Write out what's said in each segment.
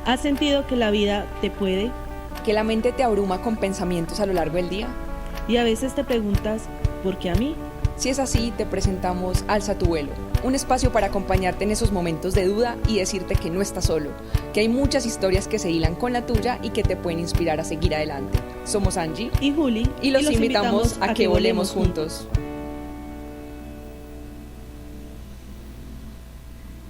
¿Has sentido que la vida te puede? Que la mente te abruma con pensamientos a lo largo del día. Y a veces te preguntas, ¿por qué a mí? Si es así, te presentamos Alza tu vuelo, un espacio para acompañarte en esos momentos de duda y decirte que no estás solo, que hay muchas historias que se hilan con la tuya y que te pueden inspirar a seguir adelante. Somos Angie Y Juli, y los invitamos a que volemos juntos.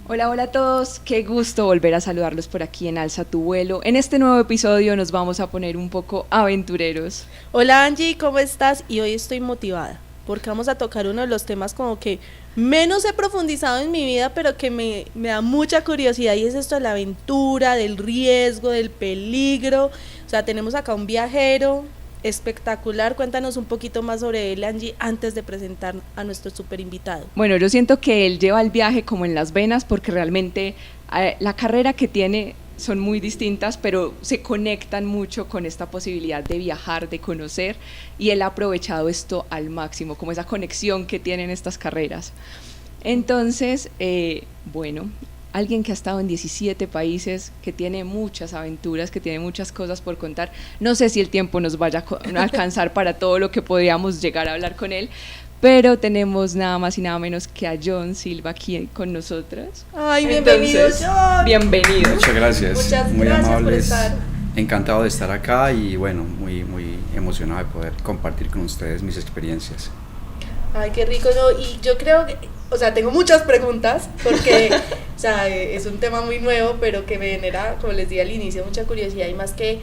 Hola, hola a todos, qué gusto volver a saludarlos por aquí en Alza tu vuelo. En este nuevo episodio nos vamos a poner un poco aventureros. Hola Angie, ¿cómo estás? Y hoy estoy motivada porque vamos a tocar uno de los temas como que menos he profundizado en mi vida, pero que me da mucha curiosidad, y es esto de la aventura, del riesgo, del peligro. O sea, tenemos acá un viajero espectacular. Cuéntanos un poquito más sobre él, Angie, antes de presentar a nuestro super invitado. Bueno, yo siento que él lleva el viaje como en las venas porque realmente la carrera que tiene son muy distintas, pero se conectan mucho con esta posibilidad de viajar, de conocer, y él ha aprovechado esto al máximo, como esa conexión que tienen estas carreras. Entonces, bueno, alguien que ha estado en 17 países, que tiene muchas aventuras, que tiene muchas cosas por contar. No sé si el tiempo nos vaya a alcanzar para todo lo que podríamos llegar a hablar con él, pero tenemos nada más y nada menos que a John Silva aquí con nosotras. Ay, bienvenido, John. Bienvenido. Muchas gracias. Muchas muy gracias amables. por estar. Encantado de estar acá y bueno, muy emocionado de poder compartir con ustedes mis experiencias. Ay, qué rico, ¿no? Y yo creo que, o sea, tengo muchas preguntas porque, o sea, es un tema muy nuevo, pero que me genera, como les dije al inicio, mucha curiosidad, y más que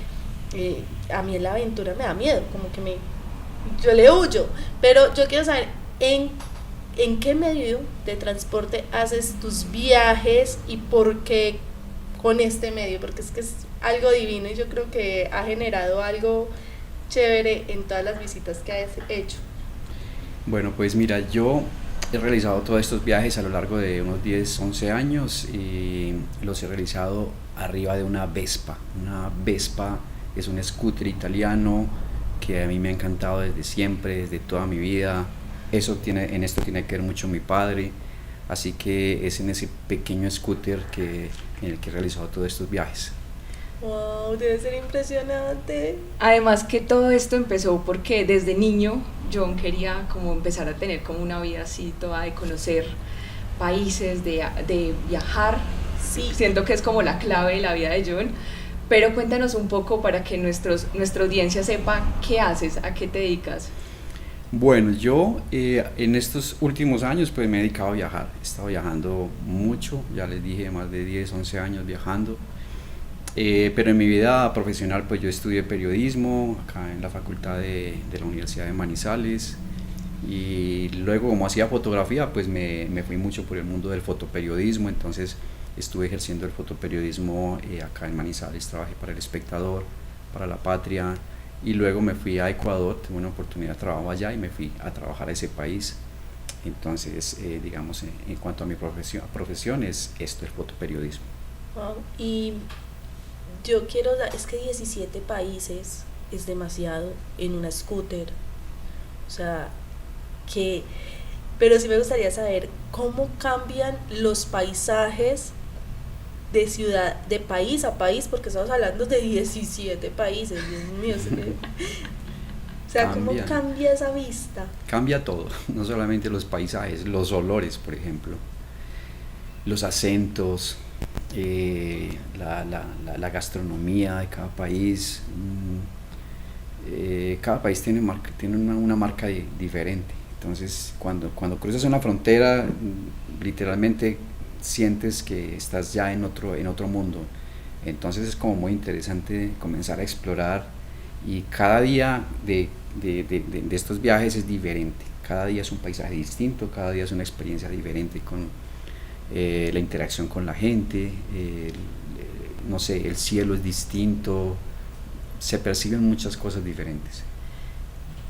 a mí en la aventura me da miedo, como que yo le huyo. Pero yo quiero saber en qué medio de transporte haces tus viajes y por qué con este medio, porque es que es algo divino y yo creo que ha generado algo chévere en todas las visitas que has hecho. Bueno, pues mira, yo he realizado todos estos viajes a lo largo de unos 10, 11 años y los he realizado arriba de una Vespa. Una Vespa es un scooter italiano que a mí me ha encantado desde siempre, desde toda mi vida. En esto tiene que ver mucho mi padre, así que es en ese pequeño scooter en el que he realizado todos estos viajes. Wow, debe ser impresionante. Además que todo esto empezó porque desde niño John quería como empezar a tener como una vida así toda de conocer países, de viajar. Sí. Siento que es como la clave de la vida de John. Pero cuéntanos un poco para que nuestra audiencia sepa qué haces, a qué te dedicas. Bueno, yo en estos últimos años pues me he dedicado a viajar. He estado viajando mucho, ya les dije, más de 10, 11 años viajando. Pero en mi vida profesional pues yo estudié periodismo acá en la facultad de la Universidad de Manizales, y luego como hacía fotografía pues me fui mucho por el mundo del fotoperiodismo. Entonces estuve ejerciendo el fotoperiodismo acá en Manizales, trabajé para El Espectador, para La Patria, y luego me fui a Ecuador, tuve una oportunidad de trabajo allá y me fui a trabajar a ese país. Entonces digamos en cuanto a mi profesión es esto, el fotoperiodismo. Wow. Y yo es que 17 países es demasiado en una scooter. O sea, pero sí me gustaría saber cómo cambian los paisajes de ciudad, de país a país, porque estamos hablando de 17 países, Dios mío. O sea, ¿cómo cambia esa vista? Cambia todo, no solamente los paisajes, los olores, por ejemplo, los acentos, la gastronomía de cada país. Cada país tiene una marca diferente. Entonces cuando cruzas una frontera, literalmente sientes que estás ya en otro mundo. Entonces es como muy interesante comenzar a explorar, y cada día de estos viajes es diferente. Cada día es un paisaje distinto, cada día es una experiencia diferente con la interacción con la gente, no sé, el cielo es distinto, se perciben muchas cosas diferentes.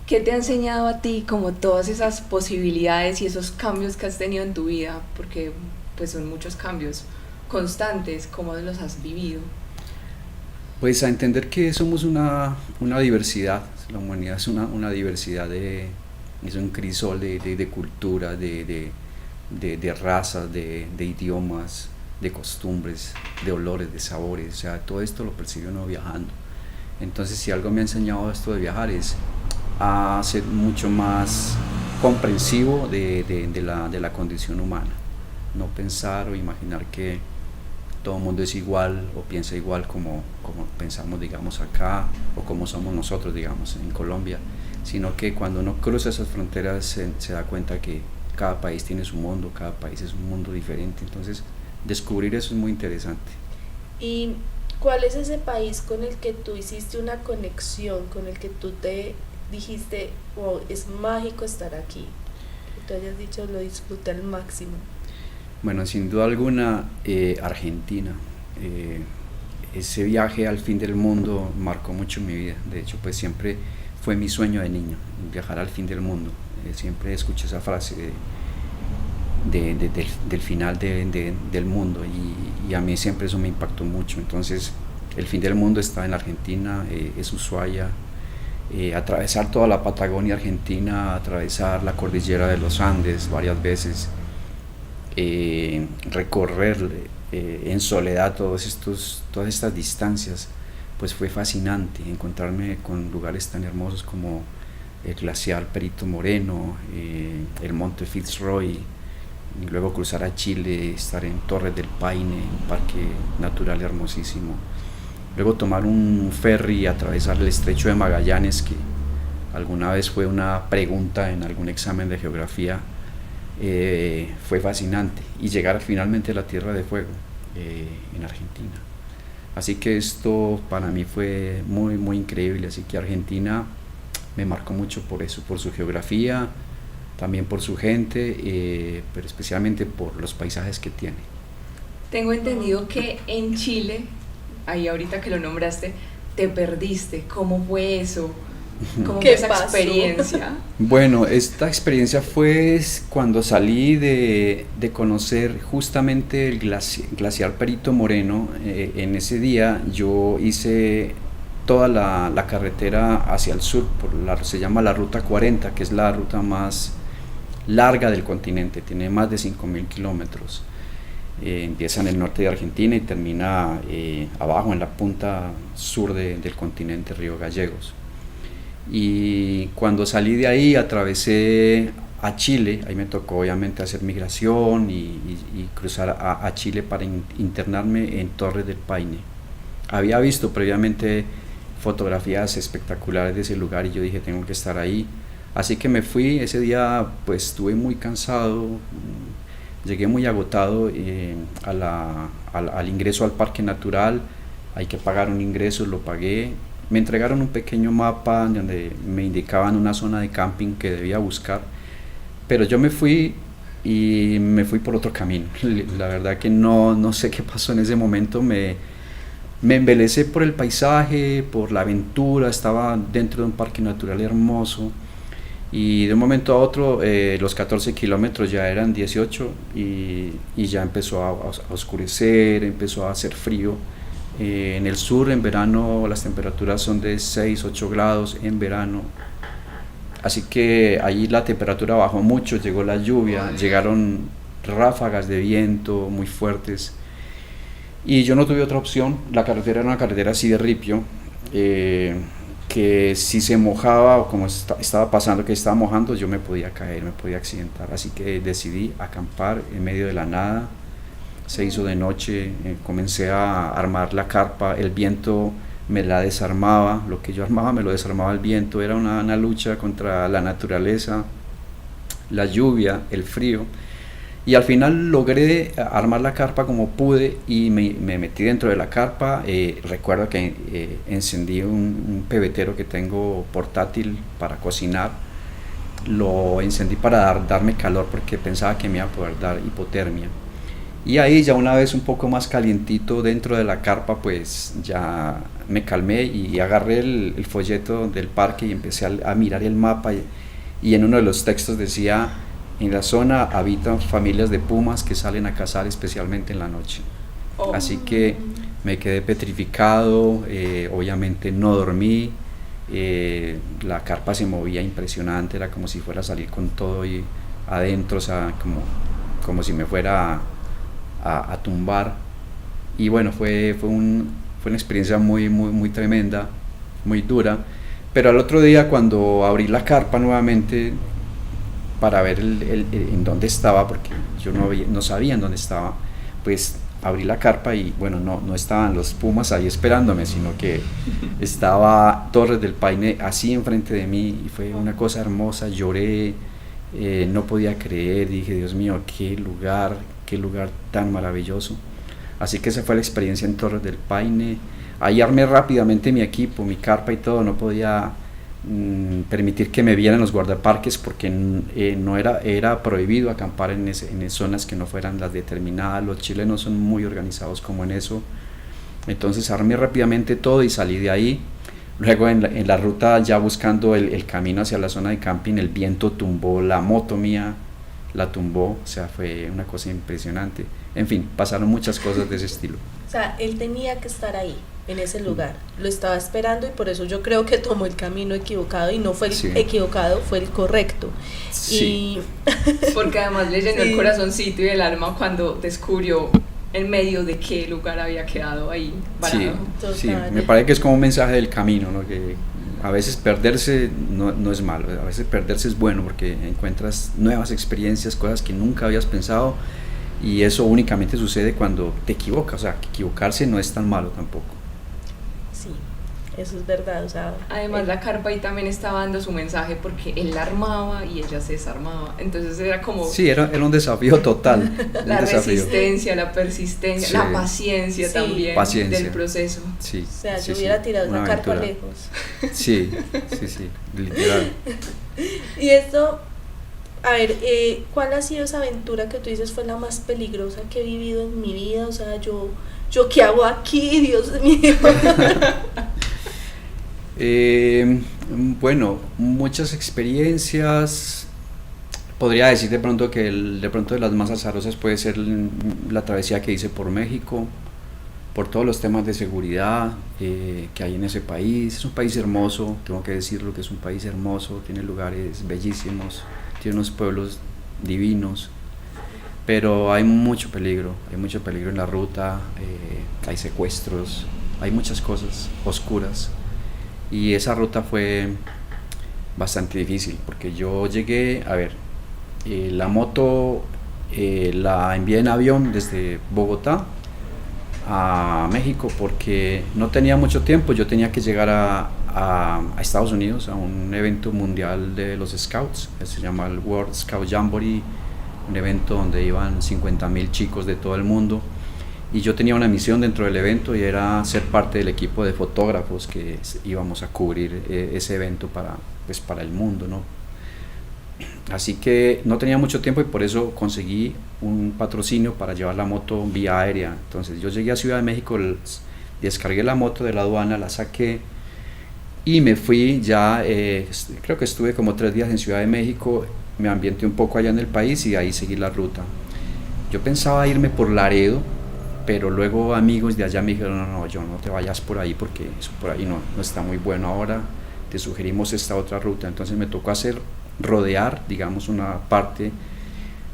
¿Qué te ha enseñado a ti como todas esas posibilidades y esos cambios que has tenido en tu vida? Porque pues son muchos cambios constantes, ¿cómo los has vivido? Pues a entender que somos una diversidad, la humanidad es una diversidad, es un crisol de culturas, de razas, de idiomas, de costumbres, de olores, de sabores, o sea, todo esto lo percibe uno viajando. Entonces, si algo me ha enseñado esto de viajar es a ser mucho más comprensivo de la condición humana, no pensar o imaginar que todo el mundo es igual o piensa igual como pensamos, digamos, acá, o como somos nosotros, digamos, en Colombia, sino que cuando uno cruza esas fronteras se da cuenta que cada país tiene su mundo, cada país es un mundo diferente. Entonces, descubrir eso es muy interesante. ¿Y cuál es ese país con el que tú hiciste una conexión, con el que tú te dijiste, wow, es mágico estar aquí? Que tú hayas dicho, lo disfruté al máximo. Bueno, sin duda alguna, Argentina. Ese viaje al fin del mundo marcó mucho mi vida. De hecho, pues siempre fue mi sueño de niño, viajar al fin del mundo. Siempre escuché esa frase del final del mundo, y a mí siempre eso me impactó mucho. Entonces, el fin del mundo está en Argentina, es Ushuaia. Atravesar toda la Patagonia Argentina, atravesar la cordillera de los Andes varias veces, recorrer en soledad todas estas distancias, pues fue fascinante. Encontrarme con lugares tan hermosos como el glaciar Perito Moreno, el monte Fitzroy, y luego cruzar a Chile, estar en Torres del Paine, un parque natural hermosísimo. Luego tomar un ferry y atravesar el estrecho de Magallanes, que alguna vez fue una pregunta en algún examen de geografía. Fue fascinante, y llegar finalmente a la Tierra de Fuego, en Argentina. Así que esto para mí fue muy, muy increíble. Así que Argentina me marcó mucho por eso, por su geografía, también por su gente, pero especialmente por los paisajes que tiene. Tengo entendido que en Chile, ahí ahorita que lo nombraste, te perdiste. ¿Cómo fue eso? ¿Cómo fue esa experiencia? Bueno, esta experiencia fue cuando salí de conocer justamente el glaciar Perito Moreno. En ese día yo hice toda la carretera hacia el sur, se llama la Ruta 40, que es la ruta más larga del continente, tiene más de 5.000 kilómetros. Empieza en el norte de Argentina y termina abajo en la punta sur del continente, Río Gallegos. Y cuando salí de ahí atravesé a Chile. Ahí me tocó obviamente hacer migración y cruzar a Chile para internarme en Torres del Paine. Había visto previamente fotografías espectaculares de ese lugar y yo dije, tengo que estar ahí. Así que me fui. Ese día pues estuve muy cansado, llegué muy agotado al ingreso al parque natural. Hay que pagar un ingreso, lo pagué. Me entregaron un pequeño mapa donde me indicaban una zona de camping que debía buscar, pero yo me fui por otro camino. La verdad que no sé qué pasó en ese momento. Me embelecé por el paisaje, por la aventura. Estaba dentro de un parque natural hermoso, y de un momento a otro los 14 kilómetros ya eran 18 y ya empezó a oscurecer, empezó a hacer frío. En el sur, en verano, las temperaturas son de 6-8 grados en verano. Así que allí la temperatura bajó mucho, llegó la lluvia, llegaron ráfagas de viento muy fuertes. Y yo no tuve otra opción. La carretera era una carretera así de ripio, que si se mojaba, o como estaba pasando que estaba mojando, yo me podía caer, me podía accidentar. Así que decidí acampar en medio de la nada. Se hizo de noche, comencé a armar la carpa. El viento me la desarmaba, lo que yo armaba me lo desarmaba el viento. Era una lucha contra la naturaleza, la lluvia, el frío, y al final logré armar la carpa como pude y me metí dentro de la carpa. Recuerdo que encendí un pebetero que tengo portátil para cocinar. Lo encendí para darme calor, porque pensaba que me iba a poder dar hipotermia. Y ahí ya una vez un poco más calientito dentro de la carpa, pues ya me calmé y agarré el folleto del parque y empecé a mirar el mapa, y en uno de los textos decía: en la zona habitan familias de pumas que salen a cazar especialmente en la noche. Oh. Así que me quedé petrificado, obviamente no dormí, la carpa se movía impresionante, era como si fuera a salir con todo y adentro, o sea, como si me fuera a tumbar. Y bueno, fue una experiencia muy tremenda, muy dura. Pero al otro día, cuando abrí la carpa nuevamente para ver en dónde estaba, porque yo no sabía en dónde estaba, pues abrí la carpa y bueno, no estaban los pumas ahí esperándome, sino que estaba Torres del Paine así enfrente de mí, y fue una cosa hermosa. Lloré, no podía creer, dije, Dios mío, qué lugar tan maravilloso. Así que esa fue la experiencia en Torres del Paine. Ahí armé rápidamente mi equipo, mi carpa y todo. No podía permitir que me vieran los guardaparques, porque era prohibido acampar en zonas que no fueran las determinadas. Los chilenos son muy organizados como en eso. Entonces armé rápidamente todo y salí de ahí. Luego en la ruta, ya buscando el camino hacia la zona de camping, el viento tumbó la moto mía, la tumbó. O sea, fue una cosa impresionante. En fin, pasaron muchas cosas de ese estilo. O sea, él tenía que estar ahí, en ese lugar, lo estaba esperando, y por eso yo creo que tomó el camino equivocado, y no fue el equivocado, fue el correcto. Sí. Porque además le llenó el corazoncito y el alma cuando descubrió en medio de qué lugar había quedado ahí parado. Sí, me parece que es como un mensaje del camino, ¿no? Que a veces perderse no es malo, a veces perderse es bueno, porque encuentras nuevas experiencias, cosas que nunca habías pensado. Y eso únicamente sucede cuando te equivocas. O sea, que equivocarse no es tan malo tampoco. Sí, eso es verdad. O sea, además la carpa ahí también estaba dando su mensaje, porque él la armaba y ella se desarmaba. Entonces era como... Sí, era un desafío total. La resistencia, la persistencia, la paciencia también del proceso. Sí, o sea, yo hubiera tirado esa carpa lejos. Sí, literal. Y esto... A ver, ¿cuál ha sido esa aventura que tú dices fue la más peligrosa que he vivido en mi vida? O sea, yo ¿qué hago aquí? Dios mío. Bueno, muchas experiencias. Podría decir de pronto que de las más azarosas puede ser la travesía que hice por México, por todos los temas de seguridad que hay en ese país. Es un país hermoso, tengo que decirlo, que es un país hermoso, tiene lugares bellísimos, tiene unos pueblos divinos, pero hay mucho peligro en la ruta. Hay secuestros, hay muchas cosas oscuras, y esa ruta fue bastante difícil, porque yo llegué, la moto la envié en avión desde Bogotá a México, porque no tenía mucho tiempo. Yo tenía que llegar a Estados Unidos a un evento mundial de los Scouts, que se llama el World Scout Jamboree, un evento donde iban 50,000 chicos de todo el mundo, y yo tenía una misión dentro del evento, y era ser parte del equipo de fotógrafos que íbamos a cubrir ese evento para el mundo, ¿no? Así que no tenía mucho tiempo, y por eso conseguí un patrocinio para llevar la moto vía aérea. Entonces yo llegué a Ciudad de México, descargué la moto de la aduana, la saqué y me fui. Ya creo que estuve como 3 días en Ciudad de México, me ambienté un poco allá en el país y ahí seguí la ruta. Yo pensaba irme por Laredo, pero luego amigos de allá me dijeron, no, yo no te vayas por ahí, porque eso por ahí no está muy bueno ahora, te sugerimos esta otra ruta. Entonces me tocó rodear, digamos, una parte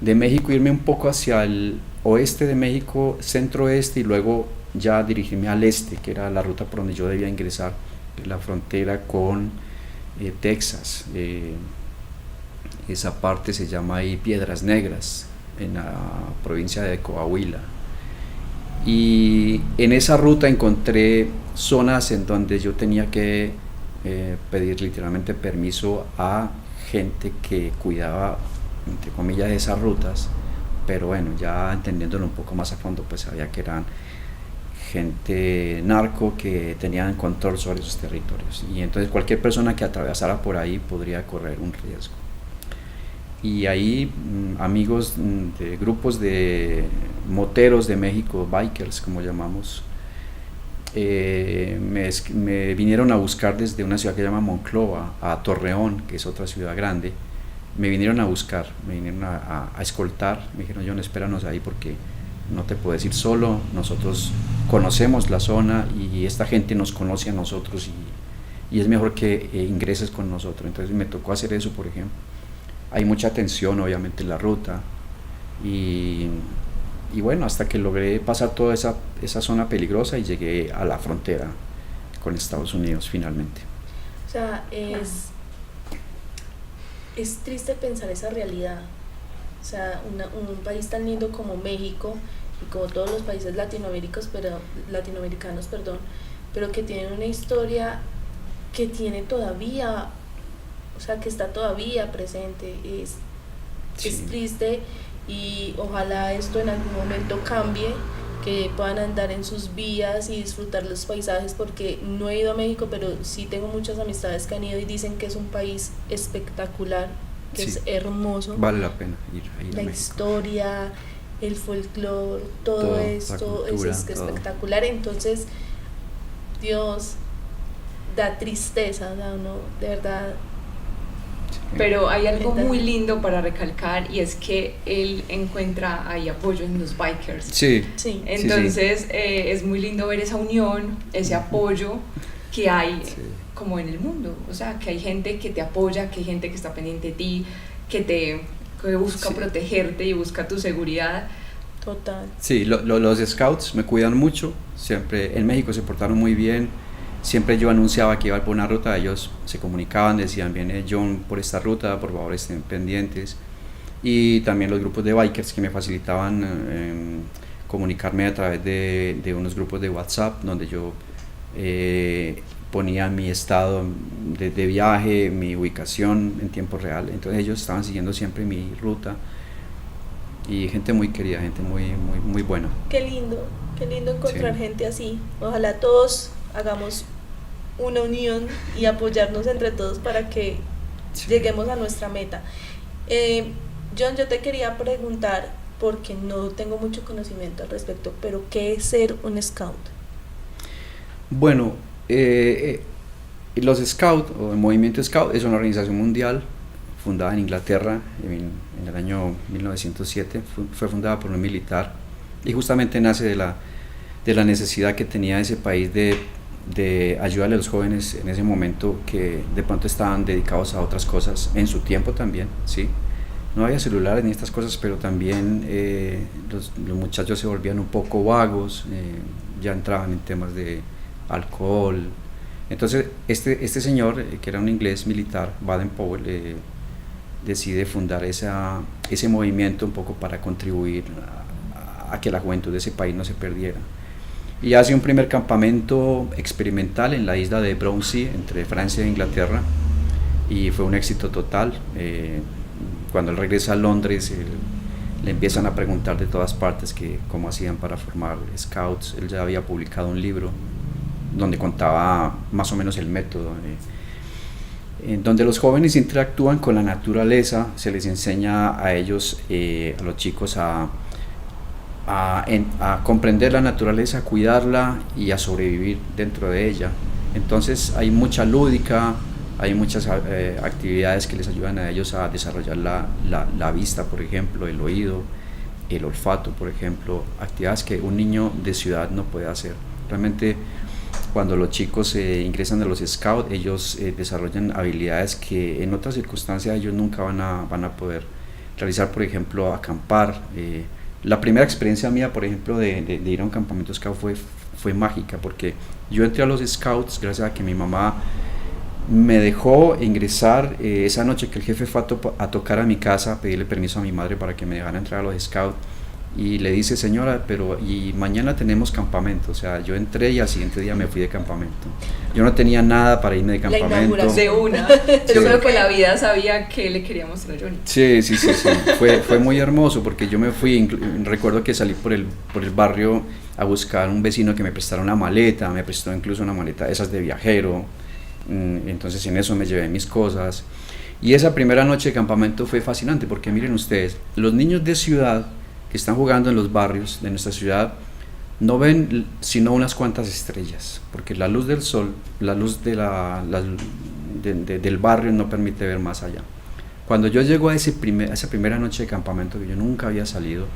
de México, irme un poco hacia el oeste de México, centro-oeste, y luego ya dirigirme al este, que era la ruta por donde yo debía ingresar, la frontera con Texas. Esa parte se llama ahí Piedras Negras, en la provincia de Coahuila. Y en esa ruta encontré zonas en donde yo tenía que pedir literalmente permiso a gente que cuidaba, entre comillas, esas rutas, pero bueno, ya entendiéndolo un poco más a fondo, pues sabía que eran gente narco que tenían control sobre esos territorios, y entonces cualquier persona que atravesara por ahí podría correr un riesgo. Y ahí amigos de grupos de moteros de México, bikers como llamamos, me vinieron a buscar desde una ciudad que se llama Monclova a Torreón, que es otra ciudad grande. Me vinieron a buscar, me vinieron a escoltar, me dijeron, John, espéranos ahí porque no te puedes ir solo, nosotros conocemos la zona y esta gente nos conoce a nosotros, y es mejor que ingreses con nosotros. Entonces me tocó hacer eso, por ejemplo. Hay mucha tensión obviamente en la ruta, y y bueno, hasta que logré pasar toda esa zona peligrosa y llegué a la frontera con Estados Unidos finalmente. O sea, es triste pensar esa realidad. O sea, un país tan lindo como México y como todos los países latinoamericanos, pero que tienen una historia que tiene todavía, o sea, que está todavía presente. Es triste, y ojalá esto en algún momento cambie, que puedan andar en sus vías y disfrutar los paisajes, porque no he ido a México, pero sí tengo muchas amistades que han ido y dicen que es un país espectacular, que es hermoso. Vale la pena ir a la México. Historia, el folclore, todo esto cultura, es espectacular. Entonces, Dios, da tristeza, o sea, uno de verdad. Pero hay algo muy lindo para recalcar, y es que él encuentra ahí apoyo en los bikers. Sí. Entonces es muy lindo ver esa unión, ese apoyo que hay como en el mundo. O sea, que hay gente que te apoya, que hay gente que está pendiente de ti, que busca protegerte y busca tu seguridad. Total. Sí, los scouts me cuidan mucho. Siempre en México se portaron muy bien. Siempre yo anunciaba que iba por una ruta, ellos se comunicaban, decían: viene John por esta ruta, por favor estén pendientes. Y también los grupos de bikers que me facilitaban comunicarme a través de unos grupos de WhatsApp, donde yo ponía mi estado de viaje, mi ubicación en tiempo real. Entonces ellos estaban siguiendo siempre mi ruta, y gente muy querida, gente muy buena. Qué lindo encontrar gente así. Ojalá todos hagamos una unión y apoyarnos entre todos para que lleguemos a nuestra meta. John, yo te quería preguntar, porque no tengo mucho conocimiento al respecto, pero ¿qué es ser un scout? Bueno, los Scouts, o el movimiento Scout, es una organización mundial fundada en Inglaterra en el año 1907. Fue fundada por un militar, y justamente nace de la necesidad que tenía ese país de ayudarle a los jóvenes en ese momento, que de pronto estaban dedicados a otras cosas en su tiempo también, ¿sí? No había celulares ni estas cosas, pero también los muchachos se volvían un poco vagos, ya entraban en temas de alcohol. Entonces este señor, que era un inglés militar, Baden-Powell, decide fundar ese movimiento un poco para contribuir a que la juventud de ese país no se perdiera. Y hace un primer campamento experimental en la isla de Brownsea, entre Francia e Inglaterra, y fue un éxito total. Cuando él regresa a Londres, le empiezan a preguntar de todas partes que cómo hacían para formar scouts. Él ya había publicado un libro donde contaba más o menos el método, en donde los jóvenes interactúan con la naturaleza. Se les enseña a ellos, a los chicos, a comprender la naturaleza, a cuidarla y a sobrevivir dentro de ella. Entonces hay mucha lúdica, hay muchas actividades que les ayudan a ellos a desarrollar la vista, por ejemplo, el oído, el olfato, por ejemplo, actividades que un niño de ciudad no puede hacer. Realmente, cuando los chicos ingresan a los Scouts, ellos desarrollan habilidades que en otras circunstancias ellos nunca van a poder realizar. Por ejemplo, acampar. La primera experiencia mía, por ejemplo, de ir a un campamento Scout fue mágica, porque yo entré a los Scouts gracias a que mi mamá me dejó ingresar esa noche que el jefe fue a tocar a mi casa, a pedirle permiso a mi madre para que me dejara entrar a los Scouts, y le dice: señora, pero y mañana tenemos campamento. O sea, yo entré y al siguiente día me fui de campamento. Yo no tenía nada para irme de campamento. De una. Yo creo que la vida sabía que le quería mostrar a Johnny. Sí. Fue muy hermoso, porque yo me fui, recuerdo que salí por el barrio a buscar un vecino que me prestara una maleta, me prestó incluso una maleta esas de viajero. Entonces en eso me llevé mis cosas, y esa primera noche de campamento fue fascinante, porque miren ustedes, los niños de ciudad que están jugando en los barrios de nuestra ciudad no ven sino unas cuantas estrellas, porque la luz del sol, la luz del barrio no permite ver más allá. Cuando yo llego a esa primera noche de campamento, que yo nunca había salido,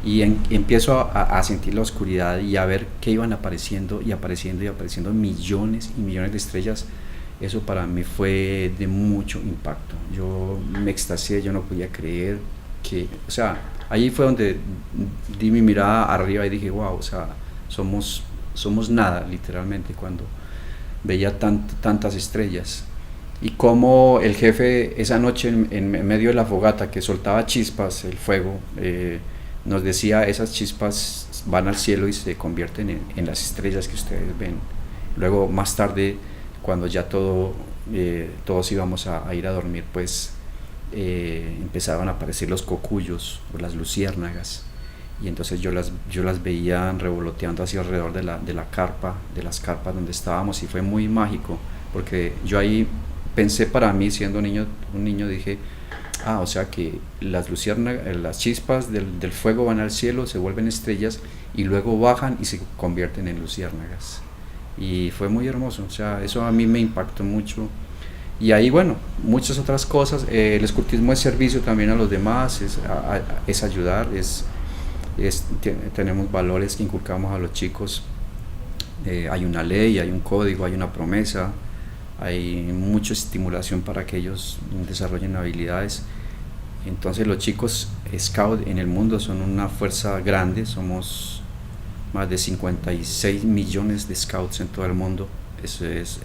y empiezo a sentir la oscuridad y a ver que iban apareciendo millones y millones de estrellas, eso para mí fue de mucho impacto. Yo me extasié, yo no podía creer que, o sea, ahí fue donde di mi mirada arriba y dije, wow, o sea, somos nada, literalmente, cuando veía tantas estrellas. Y como el jefe esa noche en medio de la fogata que soltaba chispas, el fuego, nos decía, esas chispas van al cielo y se convierten en las estrellas que ustedes ven. Luego más tarde, cuando ya todos íbamos a ir a dormir, pues empezaban a aparecer los cocuyos o las luciérnagas, y entonces yo las veía revoloteando hacia alrededor de las carpas donde estábamos, y fue muy mágico, porque yo ahí pensé, para mí siendo un niño dije, o sea que las luciérnagas, las chispas del fuego van al cielo, se vuelven estrellas y luego bajan y se convierten en luciérnagas, y fue muy hermoso. O sea, eso a mí me impactó mucho. Y ahí, bueno, muchas otras cosas. El escultismo es servicio también a los demás, es ayudar, tenemos valores que inculcamos a los chicos. Hay una ley, hay un código, hay una promesa, hay mucha estimulación para que ellos desarrollen habilidades. Entonces los chicos Scout en el mundo son una fuerza grande, somos más de 56 millones de Scouts en todo el mundo. Eso es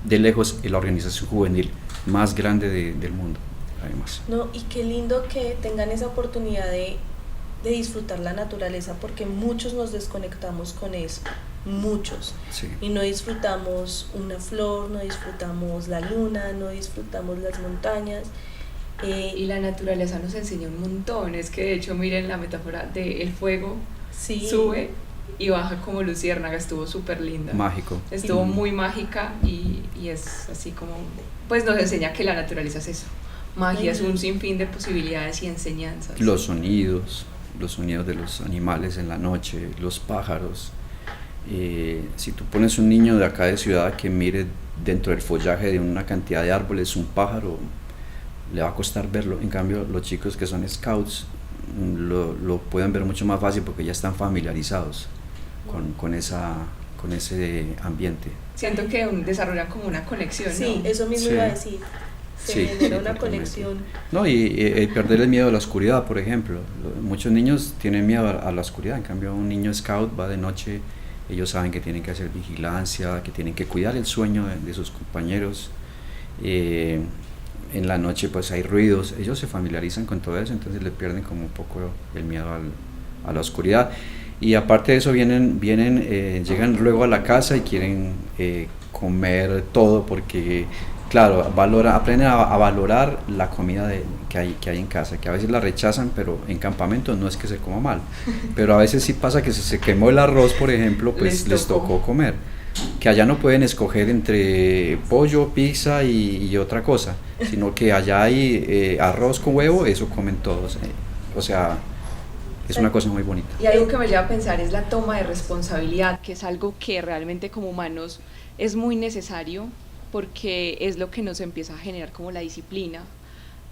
de lejos la organización juvenil más grande del mundo, además. No, y qué lindo que tengan esa oportunidad de disfrutar la naturaleza, porque muchos nos desconectamos con eso, muchos, sí. Y no disfrutamos una flor, no disfrutamos la luna, no disfrutamos las montañas. Y la naturaleza nos enseña un montón. Es que de hecho miren la metáfora del fuego, sí. Sube y baja como luciérnaga, estuvo súper linda. Mágico. Estuvo muy mágica y es así como, pues nos enseña que la naturaleza es eso. Magia, es un sinfín de posibilidades y enseñanzas. Los sonidos de los animales en la noche, los pájaros. Si tú pones un niño de acá de ciudad que mire dentro del follaje de una cantidad de árboles un pájaro, le va a costar verlo. En cambio, los chicos que son scouts lo pueden ver mucho más fácil porque ya están familiarizados con ese ambiente. Siento que desarrollan como una conexión, sí, ¿no? Eso mismo sí. Iba a decir. Se genera una conexión. No, y perder el miedo a la oscuridad, por ejemplo. Muchos niños tienen miedo a la oscuridad. En cambio, un niño scout va de noche, ellos saben que tienen que hacer vigilancia, que tienen que cuidar el sueño de sus compañeros. En la noche pues hay ruidos, ellos se familiarizan con todo eso, entonces le pierden como un poco el miedo a la oscuridad. Y aparte de eso llegan luego a la casa y quieren comer todo, porque claro, aprenden a valorar la comida que hay en casa, que a veces la rechazan, pero en campamento no es que se coma mal, pero a veces sí pasa que se quemó el arroz, por ejemplo, pues les tocó comer, que allá no pueden escoger entre pollo, pizza y otra cosa, sino que allá hay arroz con huevo, eso comen todos, o sea, es una cosa muy bonita. Y algo que me lleva a pensar es la toma de responsabilidad, que es algo que realmente como humanos es muy necesario, porque es lo que nos empieza a generar como la disciplina,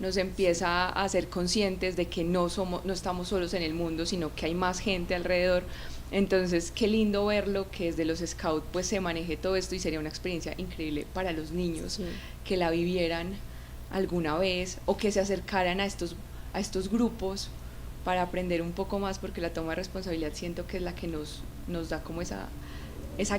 nos empieza a hacer conscientes de que no estamos solos en el mundo, sino que hay más gente alrededor. Entonces qué lindo verlo, que desde los Scouts pues se maneje todo esto, y sería una experiencia increíble para los niños, sí, que la vivieran alguna vez o que se acercaran a estos grupos para aprender un poco más, porque la toma de responsabilidad siento que es la que nos da como esa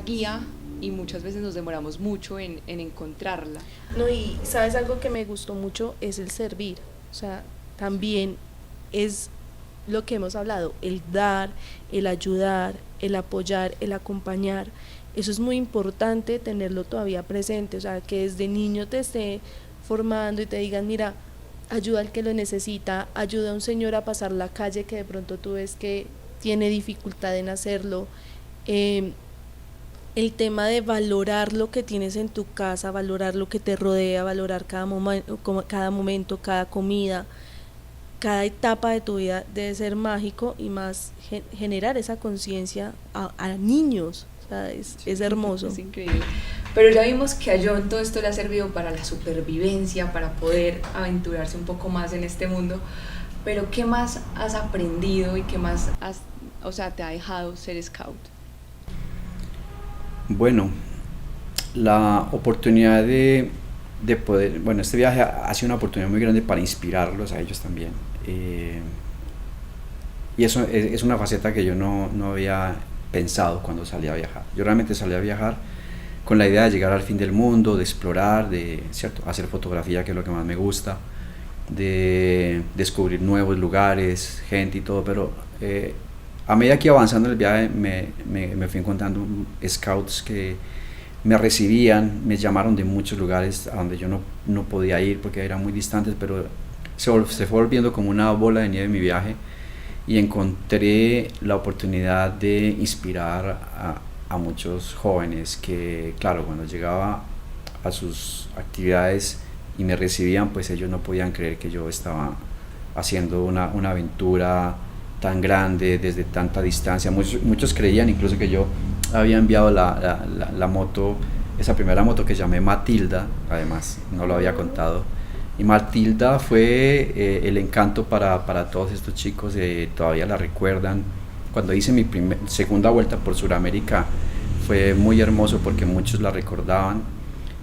guía, y muchas veces nos demoramos mucho en encontrarla. No, y sabes, algo que me gustó mucho es el servir, o sea, también es lo que hemos hablado, el dar, el ayudar, el apoyar, el acompañar. Eso es muy importante tenerlo todavía presente, o sea, que desde niño te esté formando y te digan, mira, ayuda al que lo necesita, ayuda a un señor a pasar la calle que de pronto tú ves que tiene dificultad en hacerlo. El tema de valorar lo que tienes en tu casa, valorar lo que te rodea, valorar cada momento, cada comida, cada etapa de tu vida debe ser mágico, y más generar esa conciencia a niños, o sea, es hermoso. Es increíble. Pero ya vimos que a John todo esto le ha servido para la supervivencia, para poder aventurarse un poco más en este mundo, pero ¿qué más has aprendido y qué más te ha dejado ser scout? Bueno, la oportunidad de poder, este viaje ha sido una oportunidad muy grande para inspirarlos a ellos también. y eso es una faceta que yo no había pensado cuando salí a viajar. Yo realmente salí a viajar con la idea de llegar al fin del mundo, de explorar, de, ¿cierto?, hacer fotografía, que es lo que más me gusta, de descubrir nuevos lugares, gente y todo, pero a medida que iba avanzando en el viaje me fui encontrando scouts que me recibían, me llamaron de muchos lugares a donde yo no podía ir porque eran muy distantes, pero se fue volviendo como una bola de nieve en mi viaje, y encontré la oportunidad de inspirar a muchos jóvenes que, claro, cuando llegaba a sus actividades y me recibían, pues ellos no podían creer que yo estaba haciendo una aventura tan grande desde tanta distancia. Muchos creían incluso que yo había enviado la moto, esa primera moto que llamé Matilda, además no lo había contado, y Matilda fue el encanto para todos estos chicos, todavía la recuerdan. Cuando hice mi segunda vuelta por Sudamérica fue muy hermoso porque muchos la recordaban,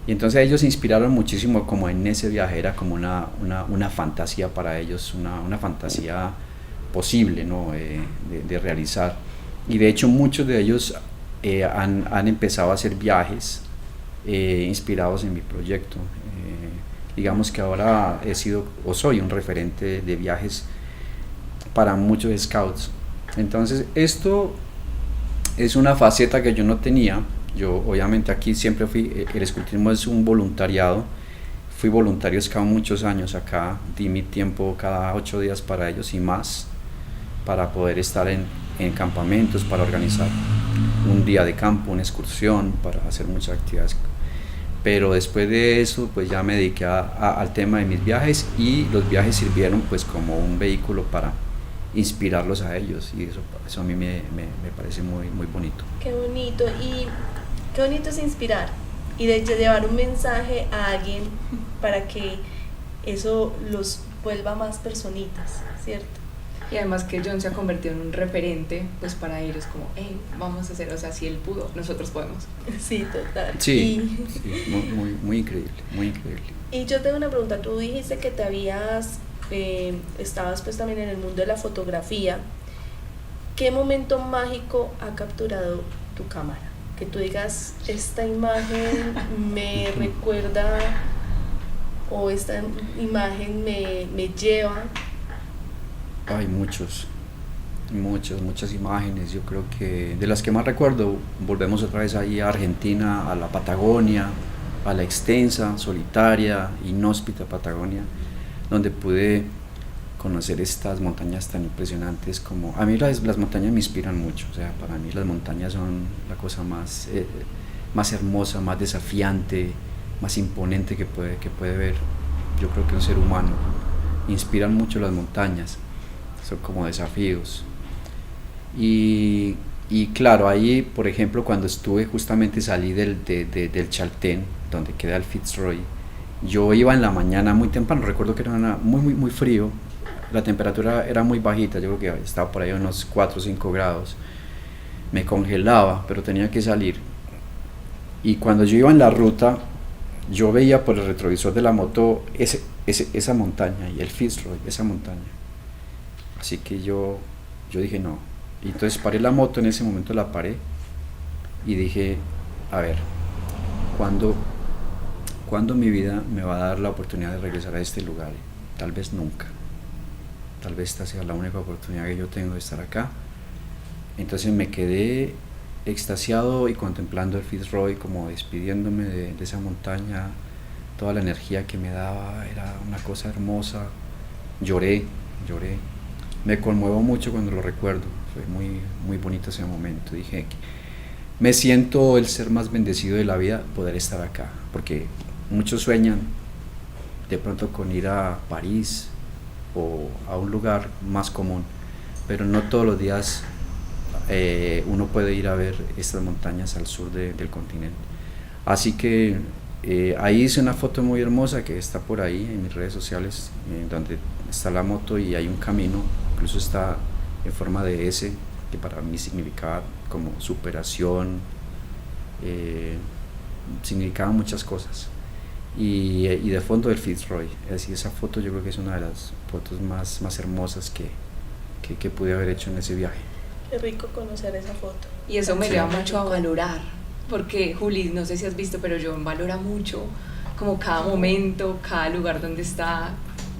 y entonces ellos se inspiraron muchísimo, como en ese viaje era como una fantasía para ellos, una fantasía posible, ¿no?, de realizar. Y de hecho muchos de ellos han empezado a hacer viajes inspirados en mi proyecto. Digamos que ahora he sido o soy un referente de viajes para muchos scouts. Entonces esto es una faceta que yo no tenía. Yo obviamente aquí siempre el escultismo es un voluntariado. Fui voluntario scout muchos años acá, di mi tiempo cada 8 días para ellos y más, para poder estar en campamentos, para organizar un día de campo, una excursión, para hacer muchas actividades. Pero después de eso pues ya me dediqué al tema de mis viajes, y los viajes sirvieron pues como un vehículo para inspirarlos a ellos, y eso a mí me parece muy, muy bonito. Qué bonito, y qué bonito es inspirar y de llevar un mensaje a alguien para que eso los vuelva más personitas, ¿cierto? Y además que John se ha convertido en un referente pues para ellos, como, hey, vamos a hacer, o sea, si él pudo, nosotros podemos. Sí, total. Sí, muy, muy increíble, muy increíble. Y yo tengo una pregunta, tú dijiste que estabas pues también en el mundo de la fotografía. ¿Qué momento mágico ha capturado tu cámara? Que tú digas, esta imagen me recuerda, o esta imagen me lleva. Hay muchas imágenes. Yo creo que de las que más recuerdo, volvemos otra vez ahí a Argentina, a la Patagonia, a la extensa, solitaria, inhóspita Patagonia, donde pude conocer estas montañas tan impresionantes. Como a mí las montañas me inspiran mucho, o sea, para mí las montañas son la cosa más hermosa, más desafiante, más imponente que puede ver, yo creo que un ser humano. Inspiran mucho las montañas, son como desafíos. Y claro, ahí, por ejemplo, cuando salí del Chaltén, donde queda el Fitzroy, yo iba en la mañana muy temprano, recuerdo que era muy frío, la temperatura era muy bajita, yo creo que estaba por ahí unos 4 o 5 grados, me congelaba, pero tenía que salir. Y cuando yo iba en la ruta, yo veía por el retrovisor de la moto esa montaña, y el Fitzroy, esa montaña. Así que yo dije no, y entonces paré la moto, en ese momento la paré y dije, a ver, ¿cuándo mi vida me va a dar la oportunidad de regresar a este lugar? Tal vez nunca, tal vez esta sea la única oportunidad que yo tengo de estar acá. Entonces me quedé extasiado y contemplando el Fitzroy, como despidiéndome de esa montaña. Toda la energía que me daba era una cosa hermosa. Lloré. Me conmuevo mucho cuando lo recuerdo, fue muy, muy bonito ese momento. Dije, me siento el ser más bendecido de la vida, poder estar acá, porque muchos sueñan de pronto con ir a París o a un lugar más común, pero no todos los días uno puede ir a ver estas montañas al sur del continente. Así que ahí hice una foto muy hermosa que está por ahí en mis redes sociales, donde está la moto y hay un camino, incluso está en forma de S, que para mí significaba como superación, significaba muchas cosas. Y de fondo el Fitzroy, así esa foto yo creo que es una de las fotos más hermosas que pude haber hecho en ese viaje. Qué rico conocer esa foto. Y eso me Sí, lleva mucho a mágico. valorar, porque Juli, no sé si has visto, pero John valora mucho como cada momento, cada lugar donde está,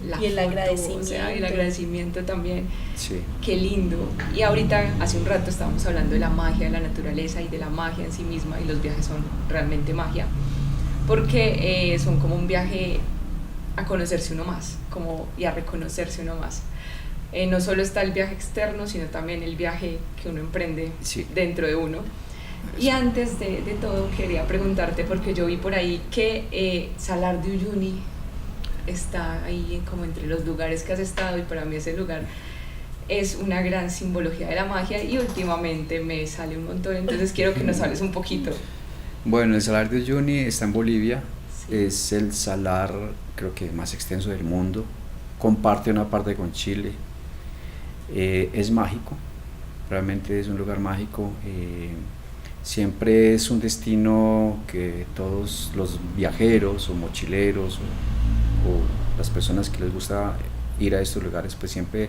la Y el foto, agradecimiento. o sea, el agradecimiento también. Sí. Qué lindo. Y ahorita, hace un rato estábamos hablando de la magia de la naturaleza y de la magia en sí misma, y los viajes son realmente magia, porque son como un viaje a conocerse uno más, como, y a reconocerse uno más. No solo está el viaje externo, sino también el viaje que uno emprende Sí. dentro de uno. Y antes de todo, quería preguntarte, porque yo vi por ahí que Salar de Uyuni está ahí como entre los lugares que has estado, y para mí ese lugar es una gran simbología de la magia, y últimamente me sale un montón, entonces quiero que nos hables un poquito. Bueno, el Salar de Uyuni está en Bolivia, Sí. es el salar creo que más extenso del mundo, comparte una parte con Chile, es mágico, realmente es un lugar mágico, siempre es un destino que todos los viajeros o mochileros o las personas que les gusta ir a estos lugares pues siempre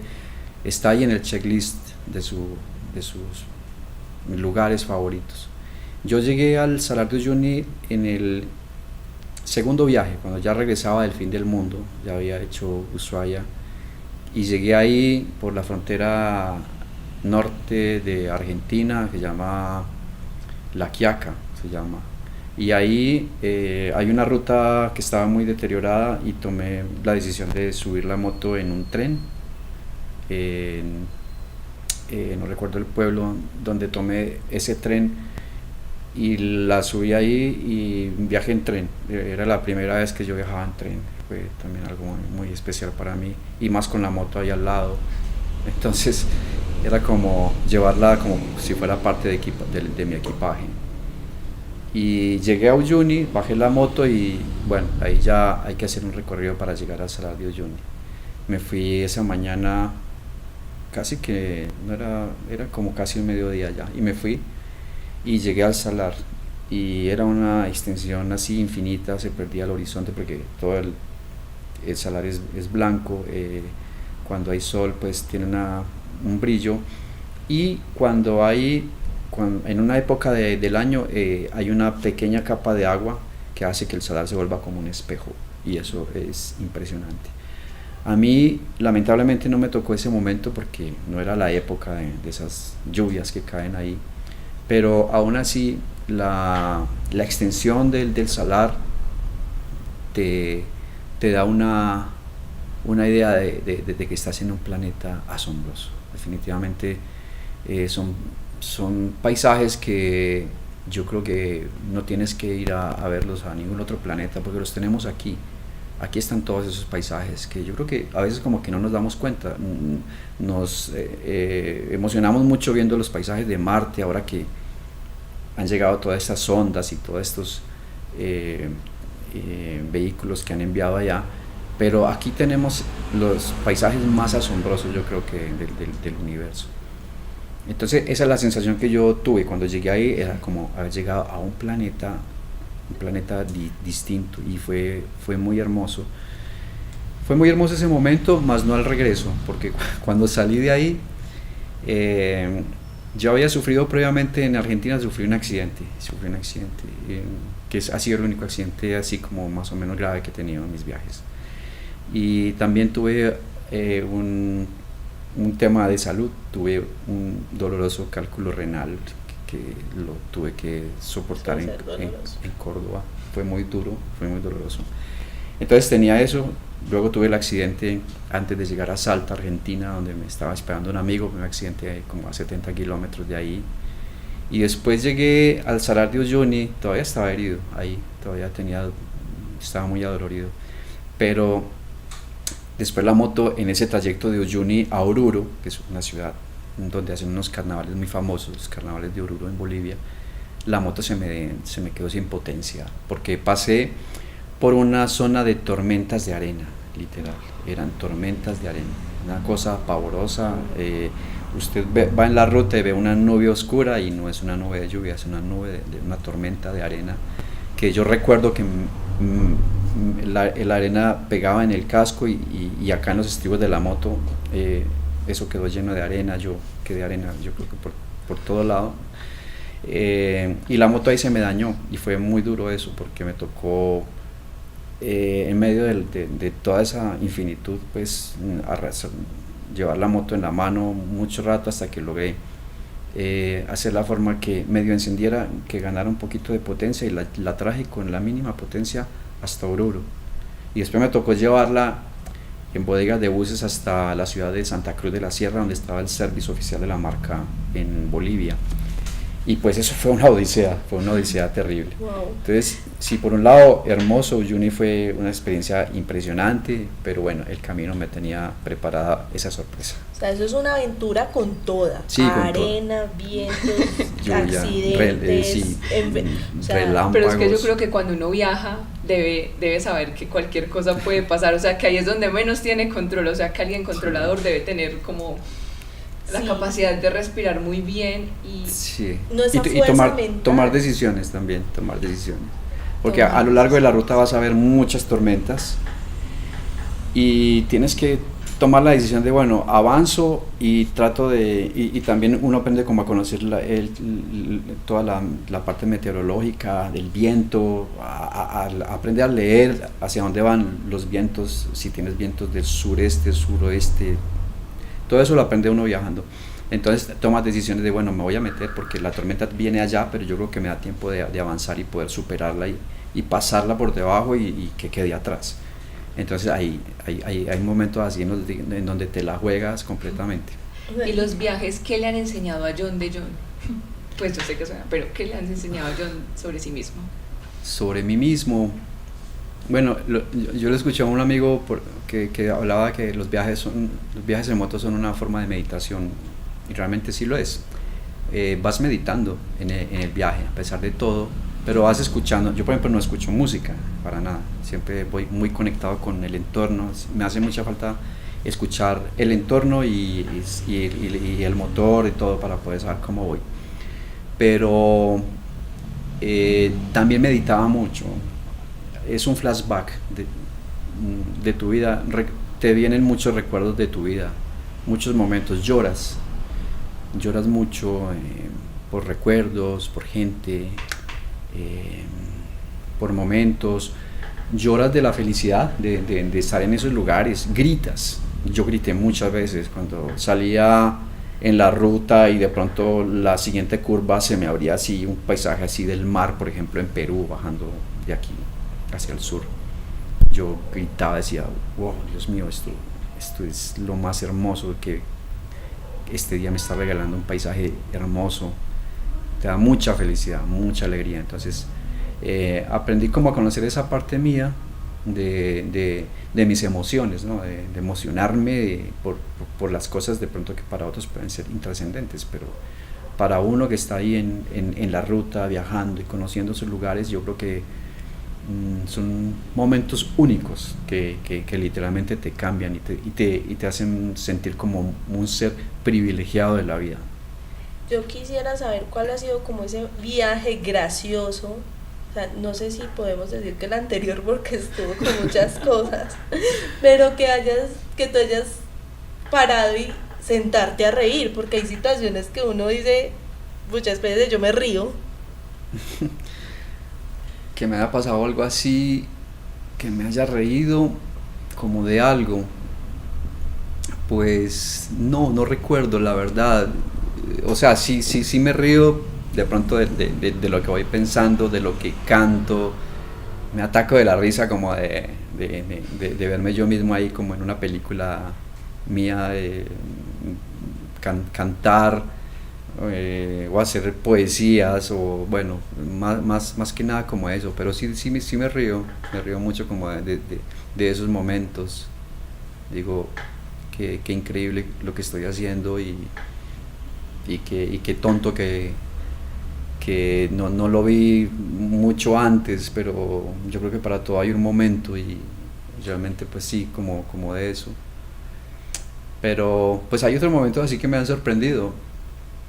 está ahí en el checklist de sus lugares favoritos. Yo llegué al Salar de Uyuni en el segundo viaje, cuando ya regresaba del fin del mundo, ya había hecho Ushuaia, y llegué ahí por la frontera norte de Argentina, que se llama La Quiaca, se llama. Y ahí hay una ruta que estaba muy deteriorada y tomé la decisión de subir la moto en un tren. No recuerdo el pueblo donde tomé ese tren y la subí ahí y viajé en tren. Era la primera vez que yo viajaba en tren, fue también algo muy especial para mí, y más con la moto ahí al lado. Entonces era como llevarla como si fuera parte de mi equipaje. Y llegué a Uyuni, bajé la moto y bueno, ahí ya hay que hacer un recorrido para llegar al Salar de Uyuni. Me fui esa mañana, casi que no era como casi el mediodía ya, y me fui y llegué al salar, y era una extensión así infinita, se perdía el horizonte porque todo el salar es blanco, cuando hay sol pues tiene un brillo, y en una época del año hay una pequeña capa de agua que hace que el salar se vuelva como un espejo, y eso es impresionante. A mí lamentablemente no me tocó ese momento porque no era la época de esas lluvias que caen ahí, pero aún así la extensión del salar te da una idea de que estás en un planeta asombroso. Definitivamente son paisajes que yo creo que no tienes que ir a verlos a ningún otro planeta porque los tenemos aquí. Aquí están todos esos paisajes que yo creo que a veces como que no nos damos cuenta. Nos emocionamos mucho viendo los paisajes de Marte ahora que han llegado todas estas sondas y todos estos vehículos que han enviado allá, pero aquí tenemos los paisajes más asombrosos yo creo que del universo. Entonces esa es la sensación que yo tuve cuando llegué ahí, era como haber llegado a un planeta distinto, y fue muy hermoso. Fue muy hermoso ese momento, más no al regreso, porque cuando salí de ahí, yo había sufrido previamente en Argentina, sufrí un accidente, que ha sido el único accidente así como más o menos grave que he tenido en mis viajes. Y también tuve un tema de salud, tuve un doloroso cálculo renal que lo tuve que soportar en Córdoba. Fue muy duro, fue muy doloroso. Entonces tenía eso, luego tuve el accidente antes de llegar a Salta, Argentina, donde me estaba esperando un amigo, un accidente como a 70 kilómetros de ahí. Y después llegué al Salar de Uyuni, todavía estaba herido ahí, estaba muy adolorido. Pero después la moto en ese trayecto de Uyuni a Oruro, que es una ciudad donde hacen unos carnavales muy famosos, los carnavales de Oruro en Bolivia, la moto se me quedó sin potencia, porque pasé por una zona de tormentas de arena, literal, eran tormentas de arena, una cosa pavorosa. Usted va en la ruta y ve una nube oscura y no es una nube de lluvia, es una nube de una tormenta de arena, que yo recuerdo que la arena pegaba en el casco y acá en los estribos de la moto eso quedó lleno de arena, yo quedé arena, yo creo que por todo lado. Y la moto ahí se me dañó y fue muy duro eso porque me tocó en medio de toda esa infinitud pues llevar la moto en la mano mucho rato hasta que logré hacer la forma que medio encendiera, que ganara un poquito de potencia, y la traje con la mínima potencia hasta Oruro, y después me tocó llevarla en bodegas de buses hasta la ciudad de Santa Cruz de la Sierra, donde estaba el servicio oficial de la marca en Bolivia. Y pues eso fue una odisea terrible. Wow. Entonces, sí, por un lado, hermoso, Uyuni fue una experiencia impresionante, pero bueno, el camino me tenía preparada esa sorpresa. O sea, eso es una aventura con toda. Sí, con arena, vientos, lluvia, accidentes, sí, o sea, relámpagos. Pero es que yo creo que cuando uno viaja debe saber que cualquier cosa puede pasar, o sea, que ahí es donde menos tiene control, o sea, que alguien controlador debe tener como la capacidad de respirar muy bien y sí. No, esa y fuerza tomar, mental. tomar decisiones también, porque a lo largo de la ruta vas a ver muchas tormentas y tienes que tomar la decisión de, bueno, avanzo y trato de, y también uno aprende como a conocer toda la parte meteorológica, del viento, a aprender a leer hacia dónde van los vientos, si tienes vientos del sureste, suroeste, todo eso lo aprende uno viajando. Entonces tomas decisiones de, bueno, me voy a meter porque la tormenta viene allá, pero yo creo que me da tiempo de avanzar y poder superarla y pasarla por debajo y que quede atrás. Entonces hay momentos así en donde te la juegas completamente. ¿Y los viajes qué le han enseñado a John de John? Pues yo sé que suena, pero ¿qué le han enseñado a John sobre sí mismo? Sobre mí mismo, bueno, yo le escuché a un amigo que hablaba que los viajes en moto son una forma de meditación, y realmente sí lo es. Vas meditando en el viaje, a pesar de todo, pero vas escuchando. Yo, por ejemplo, no escucho música para nada, siempre voy muy conectado con el entorno. Me hace mucha falta escuchar el entorno y el motor y todo para poder saber cómo voy. Pero también meditaba mucho. Es un flashback de tu vida, te vienen muchos recuerdos de tu vida, muchos momentos, lloras mucho por recuerdos, por gente, por momentos, lloras de la felicidad de estar en esos lugares, gritas. Yo grité muchas veces cuando salía en la ruta y de pronto la siguiente curva se me abría así un paisaje así del mar, por ejemplo en Perú, bajando de aquí hacia el sur. Yo gritaba, decía, wow, Dios mío, esto es lo más hermoso, que este día me está regalando un paisaje hermoso, te da mucha felicidad, mucha alegría. Entonces aprendí como a conocer esa parte mía de mis emociones, ¿no? de emocionarme por las cosas de pronto que para otros pueden ser intrascendentes, pero para uno que está ahí en la ruta, viajando y conociendo esos lugares, yo creo que son momentos únicos que literalmente te cambian y te hacen sentir como un ser privilegiado de la vida. Yo quisiera saber cuál ha sido como ese viaje gracioso. O sea, no sé si podemos decir que el anterior porque estuvo con muchas cosas, pero que tú hayas parado y sentarte a reír, porque hay situaciones que uno dice, muchas veces yo me río. Que me haya pasado algo así, que me haya reído como de algo, pues no recuerdo, la verdad. O sea, sí me río de pronto de lo que voy pensando, de lo que canto. Me ataco de la risa como de verme yo mismo ahí como en una película mía, de cantar o hacer poesías, o bueno, más que nada como eso. Pero sí me río mucho como de esos momentos. Digo, qué increíble lo que estoy haciendo y qué tonto que no lo vi mucho antes, pero yo creo que para todo hay un momento y realmente pues sí, como de eso. Pero pues hay otros momentos así que me han sorprendido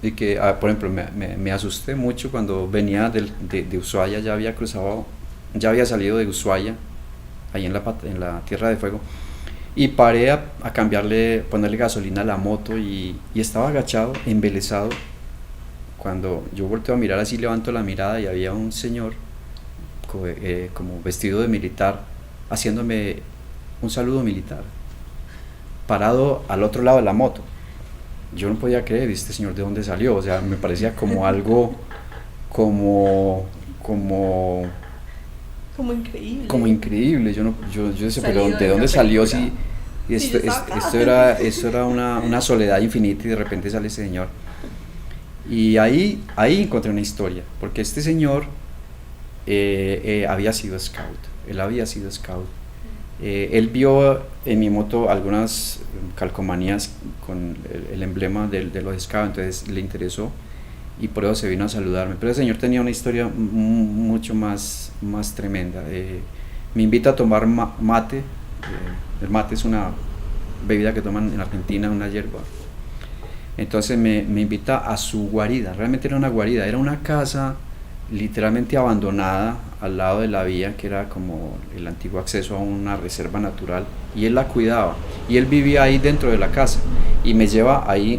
y que, por ejemplo, me asusté mucho cuando venía de Ushuaia. Ya había salido de Ushuaia, ahí en la Tierra de Fuego, Y paré a cambiarle, ponerle gasolina a la moto y estaba agachado, embelesado. Cuando yo volteo a mirar así, levanto la mirada y había un señor como vestido de militar haciéndome un saludo militar, parado al otro lado de la moto. Yo no podía creer, este señor de dónde salió, o sea, me parecía como algo como increíble. Yo decía, pero ¿de dónde salió? Si esto era una soledad infinita y de repente sale ese señor. Y ahí encontré una historia, porque este señor había sido scout, él vio en mi moto algunas calcomanías con el emblema de los scouts, entonces le interesó y por eso se vino a saludarme. Pero el señor tenía una historia mucho más tremenda. Me invita a tomar mate. El mate es una bebida que toman en Argentina, una hierba. Entonces me invita a su guarida. Realmente era una guarida, era una casa literalmente abandonada al lado de la vía, que era como el antiguo acceso a una reserva natural, y él la cuidaba y él vivía ahí dentro de la casa y me lleva ahí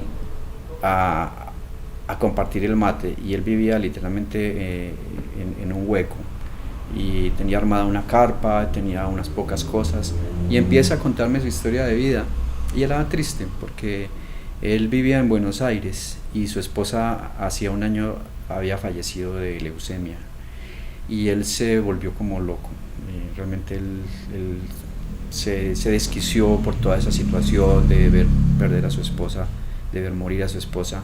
a compartir el mate, y él vivía literalmente en un hueco y tenía armada una carpa, tenía unas pocas cosas, y empieza a contarme su historia de vida. Y era triste porque él vivía en Buenos Aires y su esposa hacía un año había fallecido de leucemia y él se volvió como loco. Realmente él se desquició por toda esa situación de ver perder a su esposa, de ver morir a su esposa.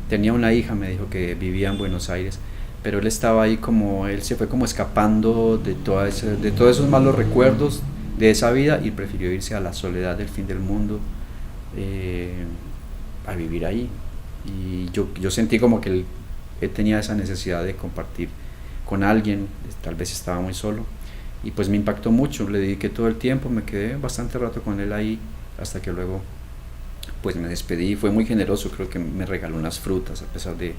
Tenía una hija, me dijo, que vivía en Buenos Aires, pero él estaba ahí como, él se fue como escapando de todos esos malos recuerdos de esa vida y prefirió irse a la soledad del fin del mundo, a vivir ahí. Y yo sentí como que él tenía esa necesidad de compartir con alguien, tal vez estaba muy solo, y pues me impactó mucho, le dediqué todo el tiempo, me quedé bastante rato con él ahí, hasta que luego pues me despedí. Fue muy generoso, creo que me regaló unas frutas a pesar de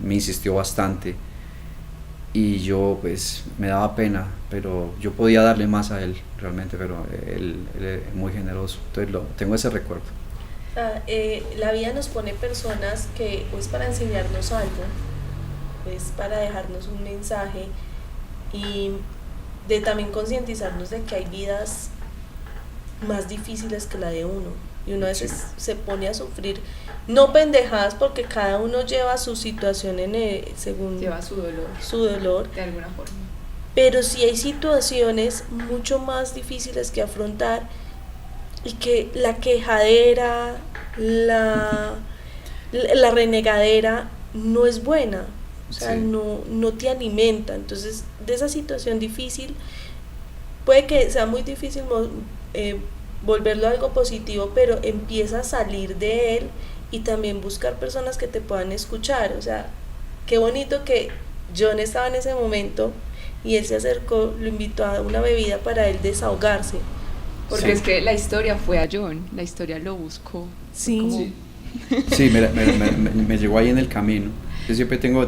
me insistió bastante, y yo pues me daba pena, pero yo podía darle más a él realmente, pero él es muy generoso, entonces tengo ese recuerdo. La vida nos pone personas que o es para enseñarnos algo, es para dejarnos un mensaje y de también concientizarnos de que hay vidas más difíciles que la de uno, y uno a veces se pone a sufrir, no pendejadas, porque cada uno lleva su situación según lleva su dolor de alguna forma, pero sí hay situaciones mucho más difíciles que afrontar, y que la quejadera, la renegadera no es buena, o sea, no te alimenta. Entonces, de esa situación difícil, puede que sea muy difícil volverlo algo positivo, pero empieza a salir de él y también buscar personas que te puedan escuchar. O sea, qué bonito que John estaba en ese momento y él se acercó, lo invitó a una bebida para él desahogarse. Porque es que la historia fue a John, la historia lo buscó. Sí. Sí, me llegó ahí en el camino. Yo siempre tengo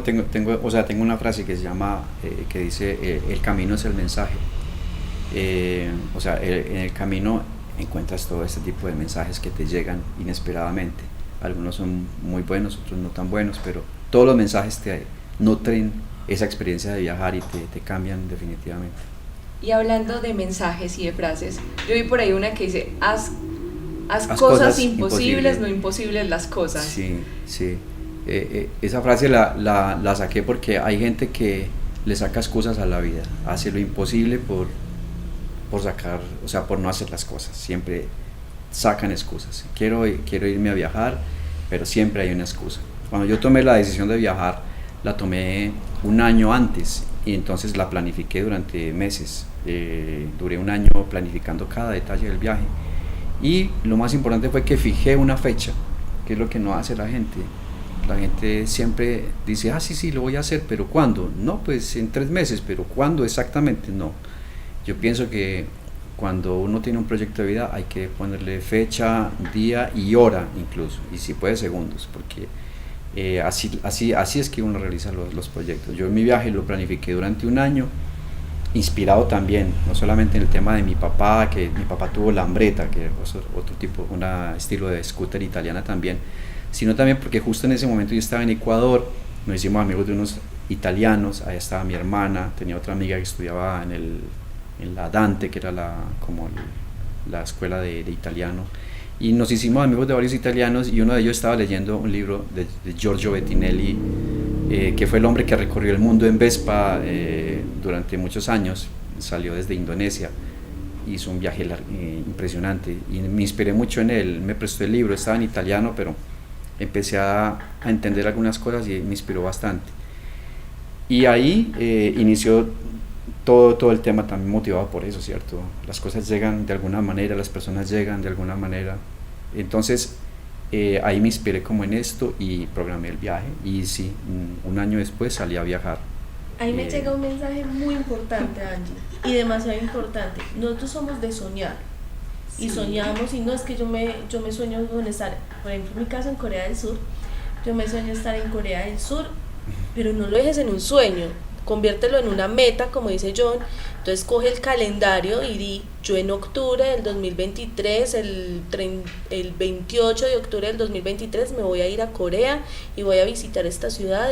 una frase que se llama, que dice, el camino es el mensaje. En el camino encuentras todo este tipo de mensajes que te llegan inesperadamente. Algunos son muy buenos, otros no tan buenos, pero todos los mensajes te nutren esa experiencia de viajar y te cambian definitivamente. Y hablando de mensajes y de frases, yo vi por ahí una que dice, haz cosas imposibles, no imposibles las cosas. Sí. Esa frase la saqué porque hay gente que le saca excusas a la vida, hace lo imposible por no hacer las cosas, siempre sacan excusas. Quiero irme a viajar, pero siempre hay una excusa. Cuando yo tomé la decisión de viajar, la tomé un año antes, y entonces la planifiqué durante meses. Duré un año planificando cada detalle del viaje, y lo más importante fue que fijé una fecha, que es lo que no hace la gente. La gente siempre dice, sí, lo voy a hacer, pero ¿cuándo? No, pues en 3 meses, pero ¿cuándo exactamente? No. Yo pienso que cuando uno tiene un proyecto de vida hay que ponerle fecha, día y hora incluso, y si puede segundos, porque así es que uno realiza los proyectos. Yo mi viaje lo planifiqué durante un año, inspirado también, no solamente en el tema de mi papá, que mi papá tuvo Lambretta, que es otro tipo, un estilo de scooter italiana también, sino también porque justo en ese momento yo estaba en Ecuador, nos hicimos amigos de unos italianos, ahí estaba mi hermana, tenía otra amiga que estudiaba en la Dante, que era la escuela de italiano, y nos hicimos amigos de varios italianos, y uno de ellos estaba leyendo un libro de Giorgio Bettinelli, que fue el hombre que recorrió el mundo en Vespa durante muchos años, salió desde Indonesia, hizo un viaje impresionante, y me inspiré mucho en él, me prestó el libro, estaba en italiano, pero empecé a entender algunas cosas y me inspiró bastante. Y ahí inició todo el tema, también motivado por eso, ¿cierto? Las cosas llegan de alguna manera, las personas llegan de alguna manera. Entonces, ahí me inspiré como en esto y programé el viaje. Y sí, un año después salí a viajar. Ahí me llega un mensaje muy importante, Angie, y demasiado importante. Nosotros somos de soñar. Y soñamos, y no es que yo me sueño con estar, por ejemplo, en mi caso en Corea del Sur, yo me sueño estar en Corea del Sur, pero no lo dejes en un sueño, conviértelo en una meta, como dice John. Entonces coge el calendario y di, yo en octubre del 2023, el 28 de octubre del 2023 me voy a ir a Corea y voy a visitar esta ciudad.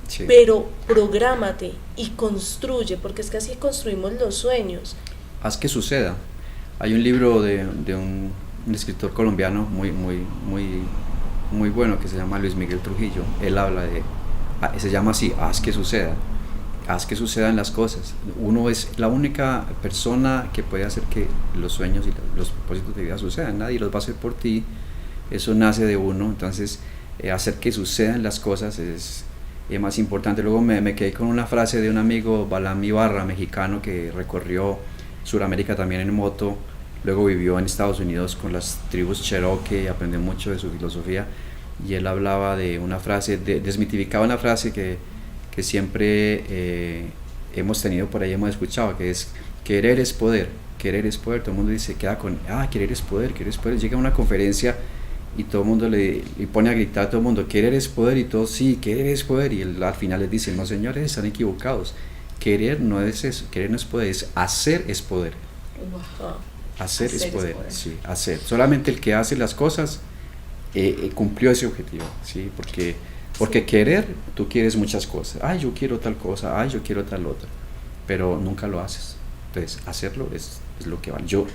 Sí. Pero prográmate y construye, porque es que así construimos los sueños. Haz que suceda. Hay un libro de un escritor colombiano muy bueno que se llama Luis Miguel Trujillo. Él habla se llama así, haz que suceda. Haz que sucedan las cosas. Uno es la única persona que puede hacer que los sueños y los propósitos de vida sucedan. Nadie los va a hacer por ti. Eso nace de uno. Entonces, hacer que sucedan las cosas es más importante. Luego me quedé con una frase de un amigo, Balam Ibarra, mexicano, que recorrió Suramérica también en moto, luego vivió en Estados Unidos con las tribus Cherokee, aprendió mucho de su filosofía, y él hablaba de una frase, desmitificaba una frase que siempre hemos tenido por ahí, hemos escuchado, que es querer es poder, todo el mundo dice, queda con, querer es poder, llega a una conferencia y todo el mundo le pone a gritar a todo el mundo, querer es poder, y todos, sí, querer es poder, y él al final les dice, no señores, están equivocados. Querer no es eso, querer no es poder, hacer es poder. Hacer es poder, sí, hacer. Solamente el que hace las cosas cumplió ese objetivo, ¿sí? Porque querer, tú quieres muchas cosas. Yo quiero tal cosa, yo quiero tal otra, pero nunca lo haces. Entonces, hacerlo es lo que vale. Yo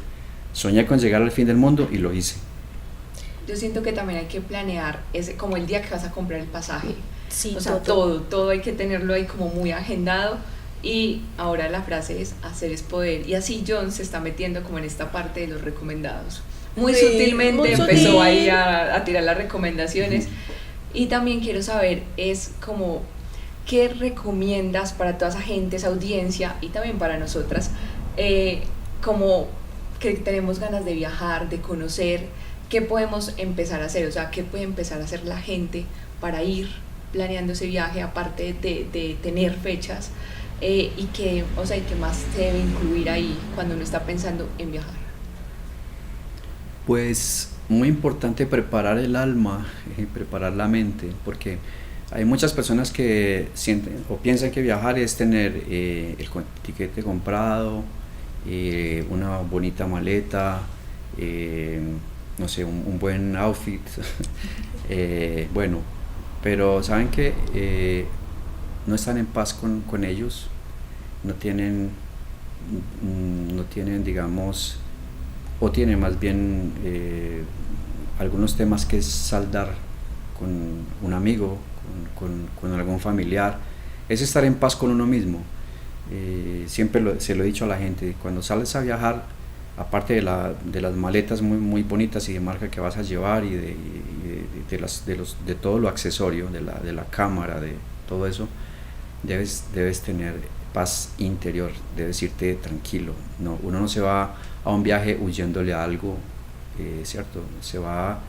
soñé con llegar al fin del mundo y lo hice. Yo siento que también hay que planear, como el día que vas a comprar el pasaje. Sí, o sea, todo hay que tenerlo ahí como muy agendado. Y ahora la frase es hacer es poder, y así John se está metiendo como en esta parte de los recomendados, muy sutilmente empezó ahí a tirar las recomendaciones. Y también quiero saber es como qué recomiendas para toda esa gente, esa audiencia, y también para nosotras, como que tenemos ganas de viajar, de conocer, qué podemos empezar a hacer, o sea, qué puede empezar a hacer la gente para ir planeando ese viaje, aparte de tener fechas. Y qué más se debe incluir ahí cuando uno está pensando en viajar. Pues muy importante preparar el alma, preparar la mente, porque hay muchas personas que sienten o piensan que viajar es tener el tiquete comprado, una bonita maleta, no sé, un buen outfit, bueno, pero saben que no están en paz con ellos, no tienen digamos, o tienen más bien algunos temas que saldar con un amigo, con algún familiar. Es estar en paz con uno mismo. Siempre se lo he dicho a la gente, cuando sales a viajar, aparte de las maletas muy bonitas y de marca que vas a llevar, y de todo lo accesorio, de la cámara, de todo eso, debes tener paz interior, debes irte tranquilo. Uno no se va a un viaje huyéndole a algo, ¿cierto? Se va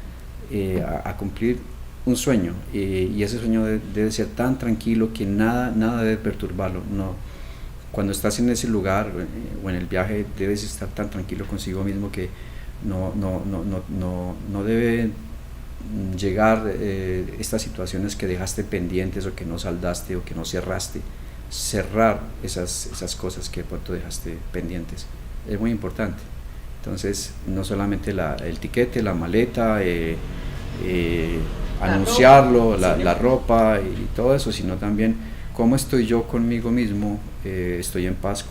a cumplir un sueño, y ese sueño debe ser tan tranquilo que nada debe perturbarlo. Cuando estás en ese lugar o en el viaje, debes estar tan tranquilo consigo mismo que no debe llegar estas situaciones que dejaste pendientes, o que no saldaste, o que no cerraste, cerrar esas cosas que de pronto dejaste pendientes. Es muy importante. Entonces, no solamente el tiquete, la maleta, anunciarlo, la ropa y todo eso, sino también cómo estoy yo conmigo mismo, estoy en paz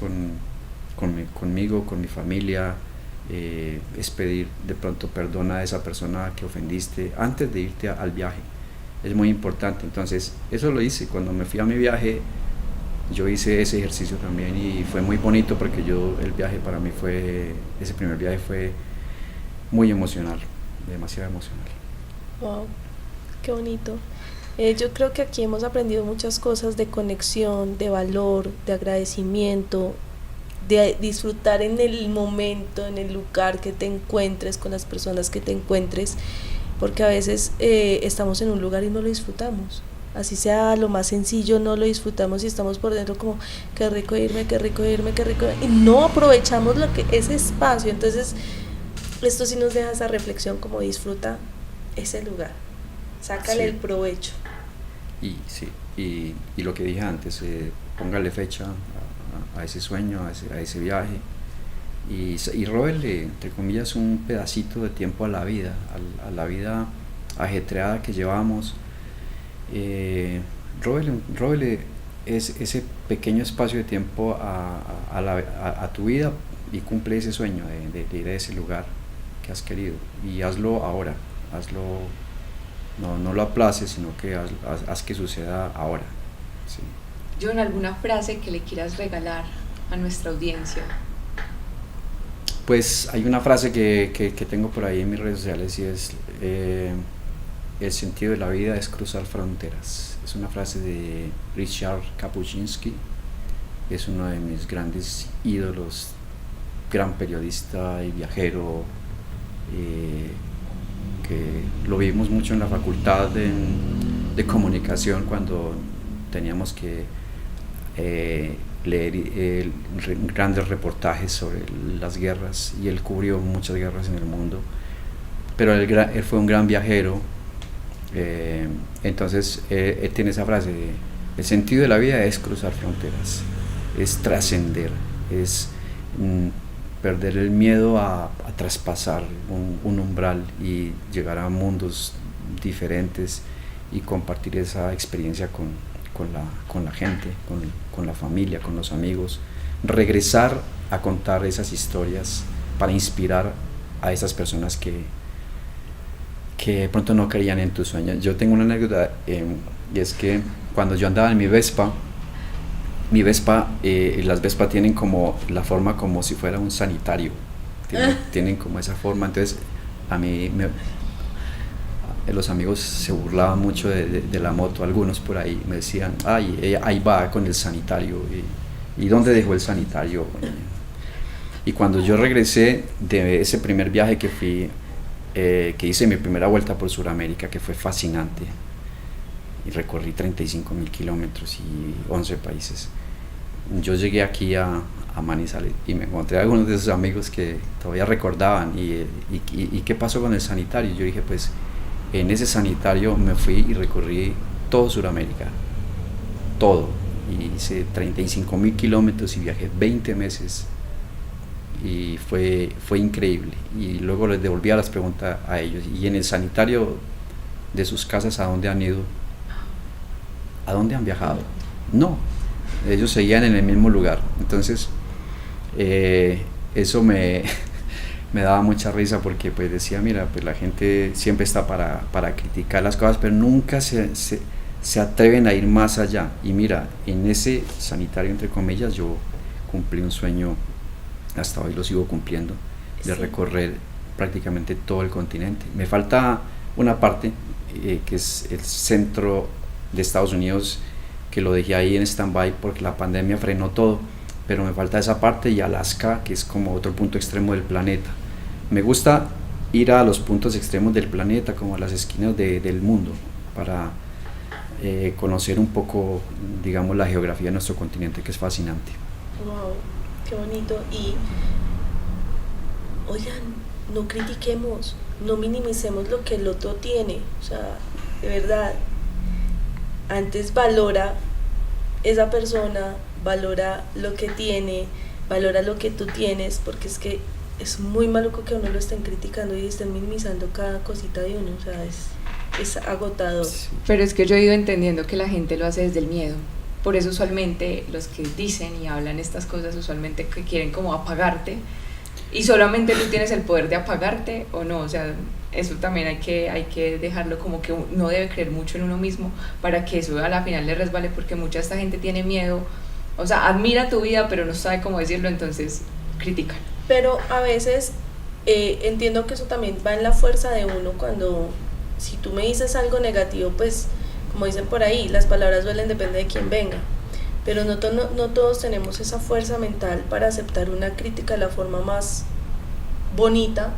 conmigo, con mi familia, es pedir de pronto perdón a esa persona que ofendiste antes de irte al viaje. Es muy importante. Entonces, eso lo hice. Cuando me fui a mi viaje, yo hice ese ejercicio también y fue muy bonito porque el viaje para mí ese primer viaje fue muy emocional, demasiado emocional. Wow, qué bonito. Yo creo que aquí hemos aprendido muchas cosas de conexión, de valor, de agradecimiento, de disfrutar en el momento, en el lugar que te encuentres, con las personas que te encuentres, porque a veces estamos en un lugar y no lo disfrutamos. Así sea lo más sencillo, no lo disfrutamos y estamos por dentro como qué rico irme, qué rico irme, qué rico irme, y no aprovechamos ese espacio. Entonces esto sí nos deja esa reflexión, como disfruta ese lugar, sácale el provecho. Y sí, y lo que dije antes, póngale fecha a ese sueño, a ese viaje, y róbele, entre comillas, un pedacito de tiempo a la vida, a la vida ajetreada que llevamos. Róbele ese pequeño espacio de tiempo a tu vida y cumple ese sueño de ir a ese lugar que has querido, y hazlo ahora, no lo aplaces, sino que haz que suceda ahora. Sí. John, ¿alguna frase que le quieras regalar a nuestra audiencia? Pues hay una frase que tengo por ahí en mis redes sociales y es el sentido de la vida es cruzar fronteras. Es una frase de Richard Kapuscinski, es uno de mis grandes ídolos, gran periodista y viajero, que lo vimos mucho en la facultad de comunicación cuando teníamos que leer grandes reportajes sobre las guerras, y él cubrió muchas guerras en el mundo, pero él fue un gran viajero. Entonces él tiene esa frase el sentido de la vida es cruzar fronteras, es trascender, es perder el miedo a traspasar un umbral y llegar a mundos diferentes y compartir esa experiencia con la gente, con la familia, con los amigos, regresar a contar esas historias para inspirar a esas personas que de pronto no creían en tus sueños. Yo tengo una anécdota, y es que cuando yo andaba en mi Vespa, las Vespa tienen como la forma como si fuera un sanitario, tienen como esa forma. Entonces a mí los amigos se burlaban mucho de la moto, algunos por ahí me decían, ay, ahí va con el sanitario, y ¿dónde dejó el sanitario? Y cuando yo regresé de ese primer viaje que fui, que hice mi primera vuelta por Sudamérica, que fue fascinante, y recorrí 35.000 kilómetros y 11 países. Yo llegué aquí a Manizales y me encontré a algunos de esos amigos que todavía recordaban, y ¿qué pasó con el sanitario? Yo dije, pues en ese sanitario me fui y recorrí todo Sudamérica, todo, y hice 35.000 kilómetros y viajé 20 meses. Y fue increíble. Y luego les devolví a las preguntas a ellos, y en el sanitario de sus casas, ¿a dónde han ido? ¿A dónde han viajado? No, ellos seguían en el mismo lugar. Entonces eso me daba mucha risa, porque pues decía, mira, pues la gente siempre está para criticar las cosas, pero nunca se atreven a ir más allá. Y mira, en ese sanitario, entre comillas, yo cumplí un sueño, hasta hoy lo sigo cumpliendo, de recorrer prácticamente todo el continente. Me falta una parte, que es el centro de Estados Unidos, que lo dejé ahí en stand-by porque la pandemia frenó todo, pero me falta esa parte, y Alaska, que es como otro punto extremo del planeta. Me gusta ir a los puntos extremos del planeta, como a las esquinas del mundo, para conocer un poco, digamos, la geografía de nuestro continente, que es fascinante. Wow, qué bonito. Y oigan, no critiquemos, no minimicemos lo que el otro tiene, o sea, de verdad, antes valora esa persona valora lo que tiene, valora lo que tú tienes, porque es que es muy maluco que a uno lo estén criticando y estén minimizando cada cosita de uno, o sea, es agotador. Sí. Pero es que yo he ido entendiendo que la gente lo hace desde el miedo. Por eso usualmente los que dicen y hablan estas cosas usualmente que quieren como apagarte, y solamente tú tienes el poder de apagarte o no, o sea, eso también hay que dejarlo como que uno debe creer mucho en uno mismo para que eso a la final le resbale, porque mucha esta gente tiene miedo, o sea, admira tu vida pero no sabe cómo decirlo, entonces critican. Pero a veces entiendo que eso también va en la fuerza de uno cuando, si tú me dices algo negativo, pues como dicen por ahí, las palabras duelen, depende de quién venga. Pero no todos tenemos esa fuerza mental para aceptar una crítica de la forma más bonita,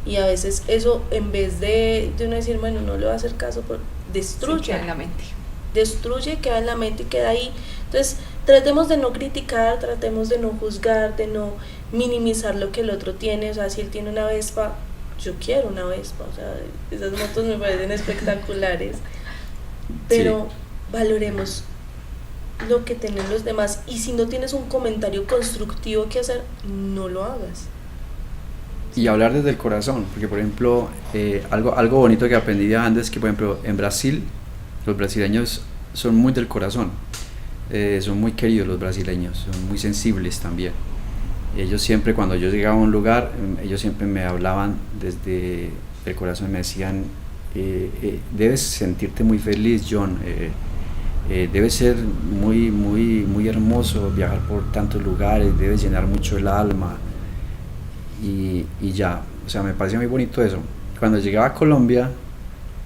y a veces eso, en vez de uno decir, bueno, no le voy a hacer caso, destruye, Sí, queda en la mente. destruye, queda en la mente y queda ahí. Entonces tratemos de no criticar, tratemos de no juzgar, de no minimizar lo que el otro tiene. O sea, si él tiene una Vespa, yo quiero una Vespa, o sea, esas motos me parecen espectaculares, pero valoremos lo que tienen los demás, y si no tienes un comentario constructivo que hacer, no lo hagas. Y hablar desde el corazón, porque por ejemplo, algo bonito que aprendí viajando es que, por ejemplo, en Brasil, los brasileños son muy del corazón, son muy queridos los brasileños, son muy sensibles también. Ellos siempre, cuando yo llegaba a un lugar, ellos siempre me hablaban desde el corazón, me decían, debes sentirte muy feliz, John, debe ser muy hermoso viajar por tantos lugares, debes llenar mucho el alma. Y ya, o sea, me parecía muy bonito eso. Cuando llegaba a Colombia,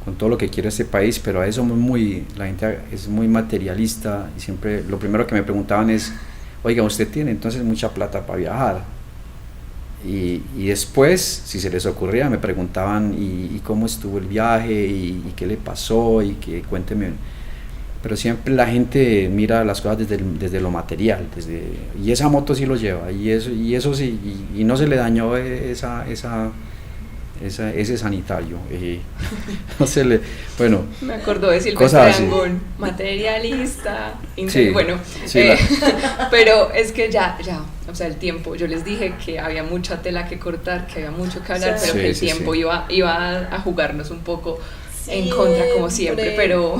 con todo lo que quiere este país, pero a eso la gente es muy materialista, y siempre lo primero que me preguntaban es, oiga, ¿usted tiene entonces mucha plata para viajar? Y después, si se les ocurría, me preguntaban, ¿y cómo estuvo el viaje? ¿Y qué le pasó? Y que cuénteme. Pero siempre la gente mira las cosas desde lo material, y esa moto sí lo lleva, y eso sí, y no se le dañó ese sanitario, no se le, bueno, Me acordó de Silvestre cosas así. Dangond, materialista, Sí, bueno, sí, pero es que ya, o sea, el tiempo, yo les dije que había mucha tela que cortar, que había mucho que hablar, Sí. pero que el Sí, tiempo sí. iba a jugarnos un poco en contra como siempre, pero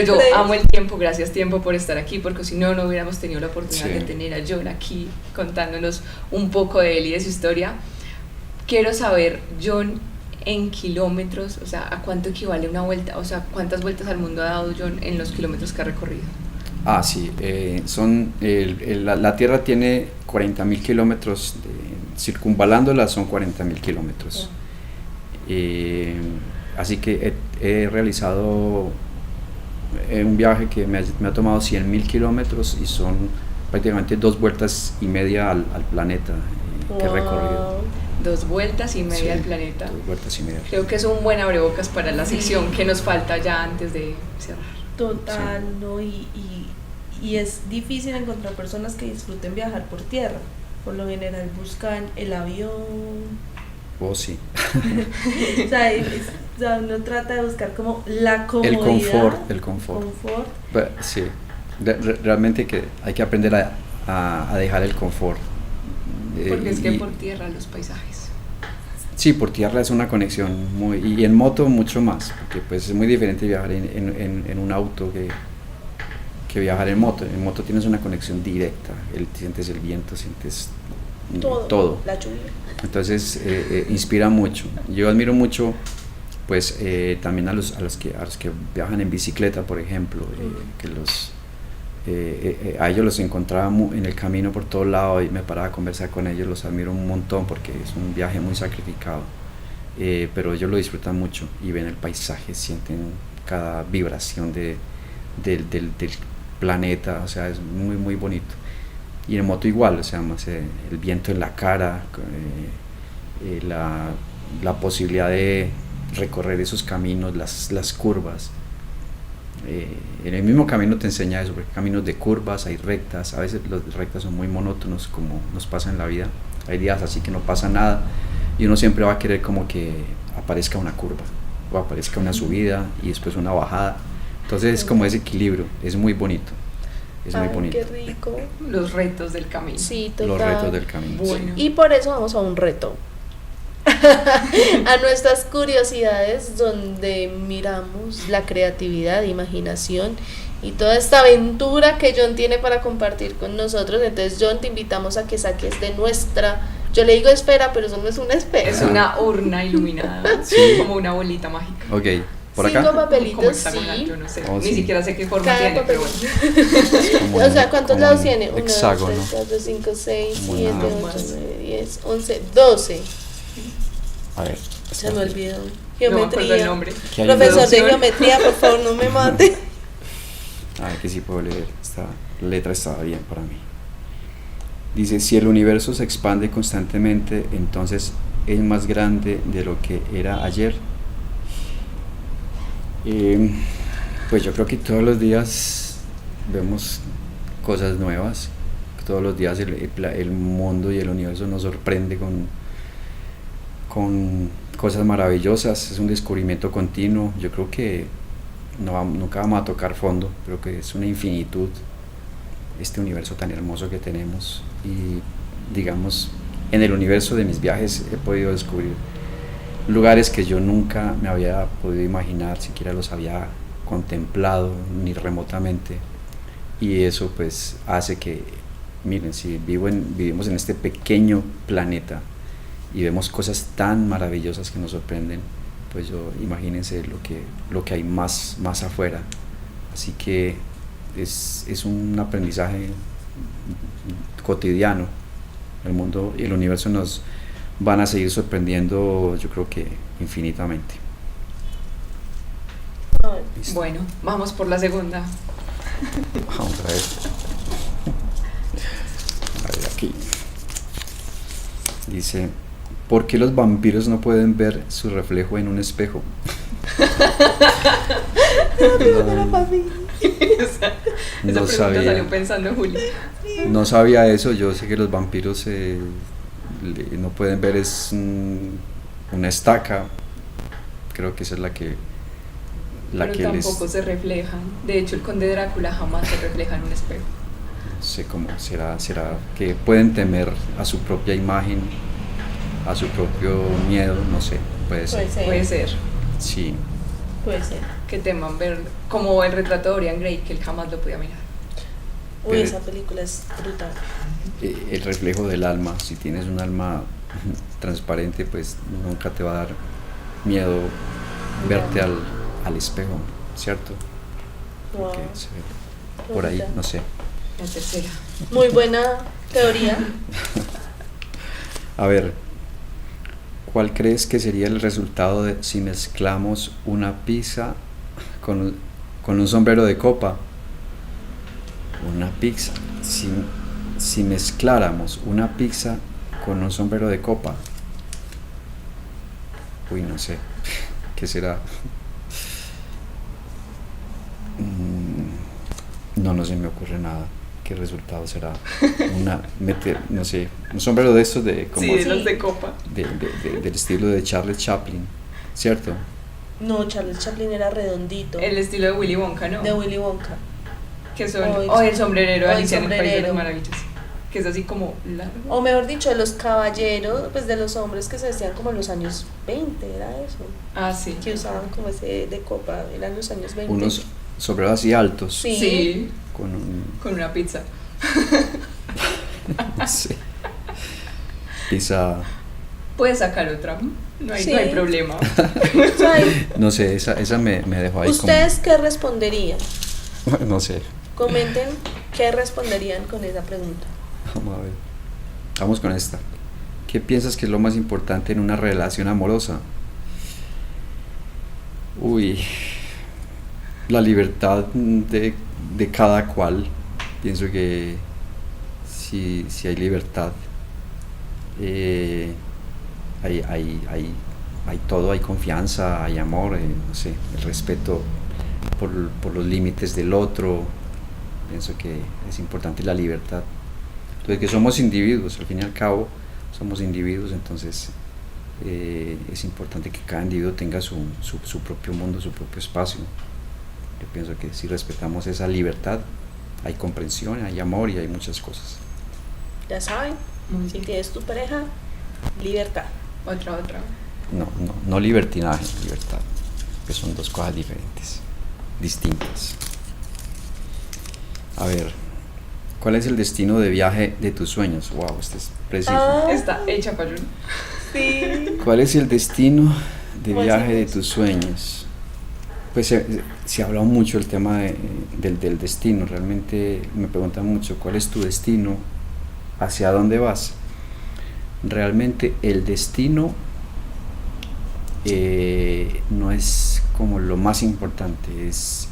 yo amo el tiempo, gracias tiempo por estar aquí, porque si no hubiéramos tenido la oportunidad Sí. de tener a John aquí contándonos un poco de él y de su historia. Quiero saber, John, en kilómetros, o sea, ¿a cuánto equivale una vuelta? O sea, ¿cuántas vueltas al mundo ha dado John en los kilómetros que ha recorrido? Sí, la Tierra tiene 40.000 kilómetros, circunvalándola son 40.000 kilómetros. Así que he realizado un viaje que me ha tomado 100.000 kilómetros, y son prácticamente 2 vueltas y media al planeta que he recorrido. 2 vueltas y media Sí, al planeta. 2 vueltas y media. Creo que es un buen abrebocas para la sección que nos falta ya antes de cerrar. Total, Sí. ¿no? Y es difícil encontrar personas que disfruten viajar por tierra. Por lo general buscan el avión. Sí. O sea, uno trata de buscar como la comodidad. El confort. Confort. Sí, realmente que hay que aprender a dejar el confort. Porque es que por tierra los paisajes. Sí, por tierra es una conexión y en moto mucho más, porque pues es muy diferente viajar en un auto que viajar en moto. En moto tienes una conexión directa, sientes el viento, sientes todo. La lluvia. Entonces inspira mucho. Yo admiro mucho, pues también a los que viajan en bicicleta, por ejemplo, a ellos los encontraba en el camino por todos lados y me paraba a conversar con ellos. Los admiro un montón porque es un viaje muy sacrificado, pero ellos lo disfrutan mucho y ven el paisaje, sienten cada vibración del planeta, o sea, es muy muy bonito. Y en moto igual, o sea, más el viento en la cara, la posibilidad de recorrer esos caminos, las curvas. En el mismo camino te enseña eso, porque hay caminos de curvas, hay rectas, a veces las rectas son muy monótonos, como nos pasa en la vida. Hay días así que no pasa nada y uno siempre va a querer como que aparezca una curva o aparezca una subida y después una bajada, Entonces es como ese equilibrio, es muy bonito, es muy Ay, bonito. qué rico. Los retos del camino. Sí, total. Los retos del camino. Bueno. Y por eso vamos a un reto. A nuestras curiosidades donde miramos la creatividad, imaginación y toda esta aventura que John tiene para compartir con nosotros. Entonces, John, te invitamos a que saques de nuestra, yo le digo esfera, pero eso no es una esfera. Es una urna iluminada, Sí. como una bolita mágica. Ok, por 5 acá. Como papelitos, hexagonal, sí. yo no sé, Oh, ni sí. siquiera sé qué forma Cada tiene, pero papel. bueno. Es como O sea, ¿cuántos como lados un tiene? 1, 2, 3, hexágono. 4, 5, 6, Como 7, una- 8, más. 9, 10, 11, 12. A ver. Se me olvidó. No me acuerdo el Geometría. nombre. ¿Qué hay Profesor de Deducción. geometría, por favor, no me mate. A ver que sí puedo leer. Esta letra estaba bien para mí. Dice, si el universo se expande constantemente, entonces es más grande de lo que era ayer. Pues yo creo que todos los días vemos cosas nuevas. Todos los días el mundo y el universo nos sorprende con cosas maravillosas. Es un descubrimiento continuo. Yo creo que nunca vamos a tocar fondo. Creo que es una infinitud este universo tan hermoso que tenemos. Y digamos, en el universo de mis viajes he podido descubrir lugares que yo nunca me había podido imaginar, siquiera los había contemplado ni remotamente. Y eso pues hace que, miren, si vivimos en este pequeño planeta y vemos cosas tan maravillosas que nos sorprenden, pues imagínense lo que hay más afuera. Así que es un aprendizaje cotidiano. El mundo y el universo nos van a seguir sorprendiendo, yo creo que infinitamente. Listo. Bueno, vamos por la segunda. Vamos a ver. A ver aquí. Dice, ¿por qué los vampiros no pueden ver su reflejo en un espejo? Esa No pregunta sabía. salió pensando en Juli. No sabía eso. Yo sé que los vampiros no pueden ver una estaca. Creo que esa es la que Pero les, tampoco se reflejan. De hecho, el conde Drácula jamás se refleja en un espejo. no sé cómo será que pueden temer a su propia imagen, a su propio miedo, no sé, puede ser. Puede ser Sí, Puede ser. que teman ver, como el retrato de Dorian Gray, que él jamás lo podía mirar. Uy, Pero- esa película es brutal. el reflejo del alma. Si tienes un alma transparente, pues nunca te va a dar miedo verte al espejo, ¿cierto? Wow. Porque se ve por ahí, Bonita. no sé. La tercera. Muy buena teoría. A ver, ¿cuál crees que sería el resultado si mezclamos una pizza con un sombrero de copa? Una pizza. Si mezcláramos una pizza con un sombrero de copa. Uy, no sé. ¿Qué será? No se me ocurre nada. ¿Qué resultado será? No sé, un sombrero de estos de como Sí, de Sí. los de copa. del estilo de Charles Chaplin, ¿cierto? No, Charles Chaplin era redondito. El estilo de Willy Wonka, ¿no? De Willy Wonka. Que son, O el sombrerero de o el Alicia en el País de las sombrerero. Maravillas. Que es así como largo. O mejor dicho, de los caballeros, pues de los hombres que se vestían como en los años 20, era eso. Ah, sí. Que usaban como ese de copa, eran los años 20. Unos sombreros así altos, Sí. Sí, con un, con una pizza. no sé, pizza, Puedes sacar otra. No hay, Sí. no hay problema. Ay, no sé, esa me dejó ahí ¿ustedes qué responderían? como, no sé, Comenten qué responderían con esa pregunta. vamos a ver, vamos con esta. ¿Qué piensas que es lo más importante en una relación amorosa? Uy, la libertad de cada cual. Pienso que si hay libertad, hay todo, hay confianza, hay amor, no sé, el respeto por los límites del otro. Pienso que es importante la libertad. Entonces, que somos individuos, al fin y al cabo, somos individuos, entonces es importante que cada individuo tenga su propio mundo, su propio espacio. Yo pienso que si respetamos esa libertad, hay comprensión, hay amor y hay muchas cosas. Ya saben, si tienes tu pareja, libertad. Otra. No libertinaje, libertad, que son dos cosas diferentes, distintas. A ver, ¿cuál es el destino de viaje de tus sueños? Wow, este es preciso. Está hecha para uno. Sí. ¿Cuál es el destino de ¿Cuál viaje de es? tus sueños? Pues se ha hablado mucho el tema del destino. Realmente me preguntan mucho, ¿cuál es tu destino? ¿Hacia dónde vas? Realmente el destino no es como lo más importante, es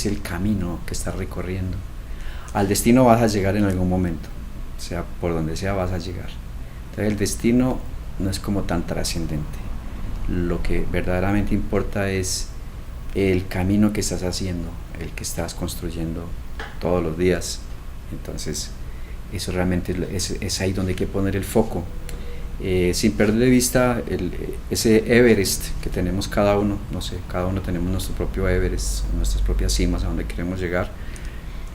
el camino que estás recorriendo. Al destino vas a llegar en algún momento, o sea, por donde sea vas a llegar. Entonces el destino no es como tan trascendente. Lo que verdaderamente importa es el camino que estás haciendo, el que estás construyendo todos los días. Entonces eso realmente es ahí donde hay que poner el foco, sin perder de vista ese Everest que tenemos cada uno. No sé, cada uno tenemos nuestro propio Everest, nuestras propias cimas a donde queremos llegar.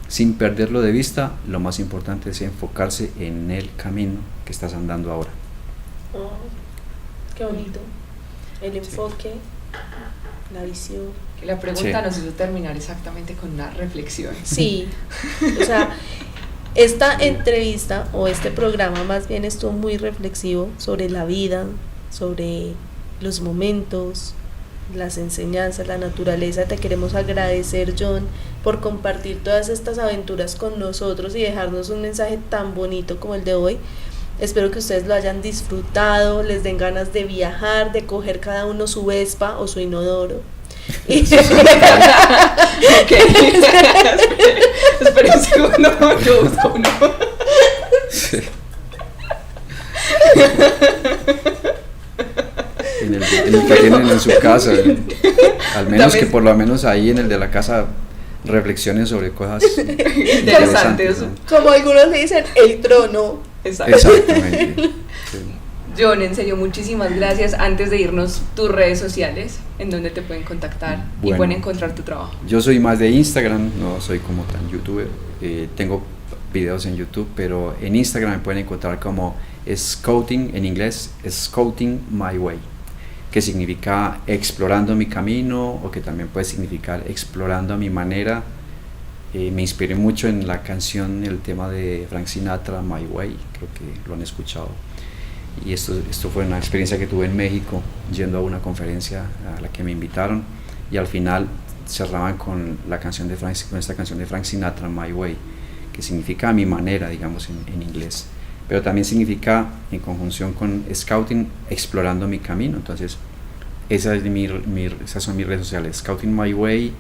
Sin perderlo de vista, lo más importante es enfocarse en el camino que estás andando ahora. Oh, qué bonito. El enfoque, la visión. Que la pregunta Sí. nos hizo terminar exactamente con una reflexión. Sí, o sea, esta entrevista o este programa más bien estuvo muy reflexivo sobre la vida, sobre los momentos, las enseñanzas, la naturaleza. Te queremos agradecer, John, por compartir todas estas aventuras con nosotros y dejarnos un mensaje tan bonito como el de hoy. Espero que ustedes lo hayan disfrutado, les den ganas de viajar, de coger cada uno su Vespa o su inodoro. Y Ok. Espera un segundo, yo busco uno. Sí. En el que tienen en su casa, al menos Dame- que por lo menos ahí en el de la casa reflexionen sobre cosas Interesantes. ¿no? como algunos le dicen, el trono. Exacto. Exactamente. Sí. John, en serio, muchísimas gracias. Antes de irnos, tus redes sociales, en donde te pueden contactar y Bueno. pueden encontrar tu trabajo. Yo soy más de Instagram, no soy como tan youtuber. Tengo videos en YouTube, pero en Instagram me pueden encontrar como Scouting, en inglés, Scouting My Way, que significa explorando mi camino, o que también puede significar explorando a mi manera. Me inspiré mucho en la canción, el tema de Frank Sinatra, My Way, creo que lo han escuchado. Y esto fue una experiencia que tuve en México, yendo a una conferencia a la que me invitaron, y al final cerraban con esta canción de Frank Sinatra, My Way, que significa a mi manera, digamos, en inglés, pero también significa, en conjunción con Scouting, explorando mi camino. Entonces esas son mis redes sociales, Scouting My Way,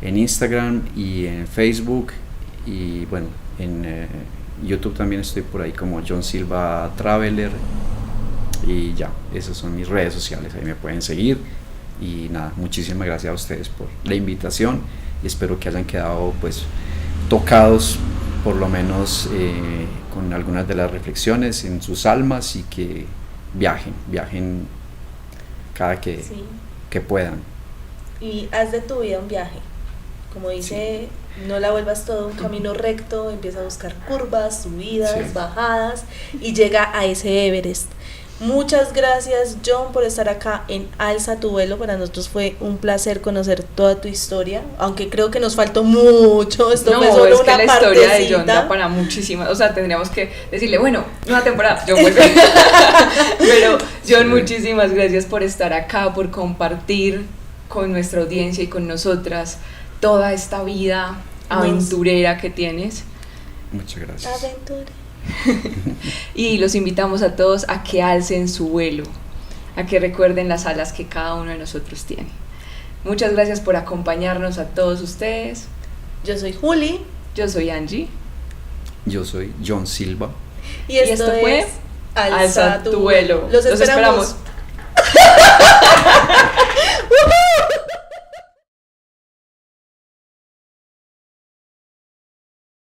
en Instagram y en Facebook, y bueno, en YouTube también estoy por ahí como John Silva Traveler. Y ya, esas son mis redes sociales, ahí me pueden seguir. Y nada, muchísimas gracias a ustedes por la invitación, y espero que hayan quedado pues tocados por lo menos con algunas de las reflexiones en sus almas, y que viajen cada que puedan. Y haz de tu vida un viaje. Como dice, no la vuelvas todo un camino recto, empieza a buscar curvas, subidas, Sí. bajadas, y llega a ese Everest. Muchas gracias, John, por estar acá en Alza tu vuelo. Para nosotros fue un placer conocer toda tu historia, aunque creo que nos faltó mucho. Esto fue solo es que una la historia de John da partecita. para muchísimas. O sea, tendríamos que decirle, bueno, nueva temporada, John vuelve. Pero John, Sí. muchísimas gracias por estar acá, por compartir con nuestra audiencia y con nosotras toda esta vida aventurera que tienes. Muchas gracias. Aventura. Y los invitamos a todos a que alcen su vuelo, a que recuerden las alas que cada uno de nosotros tiene. Muchas gracias por acompañarnos a todos ustedes. Yo soy Juli Yo soy Angie. Yo soy John Silva. y esto fue es Alza tu vuelo. Los esperamos. esperamos.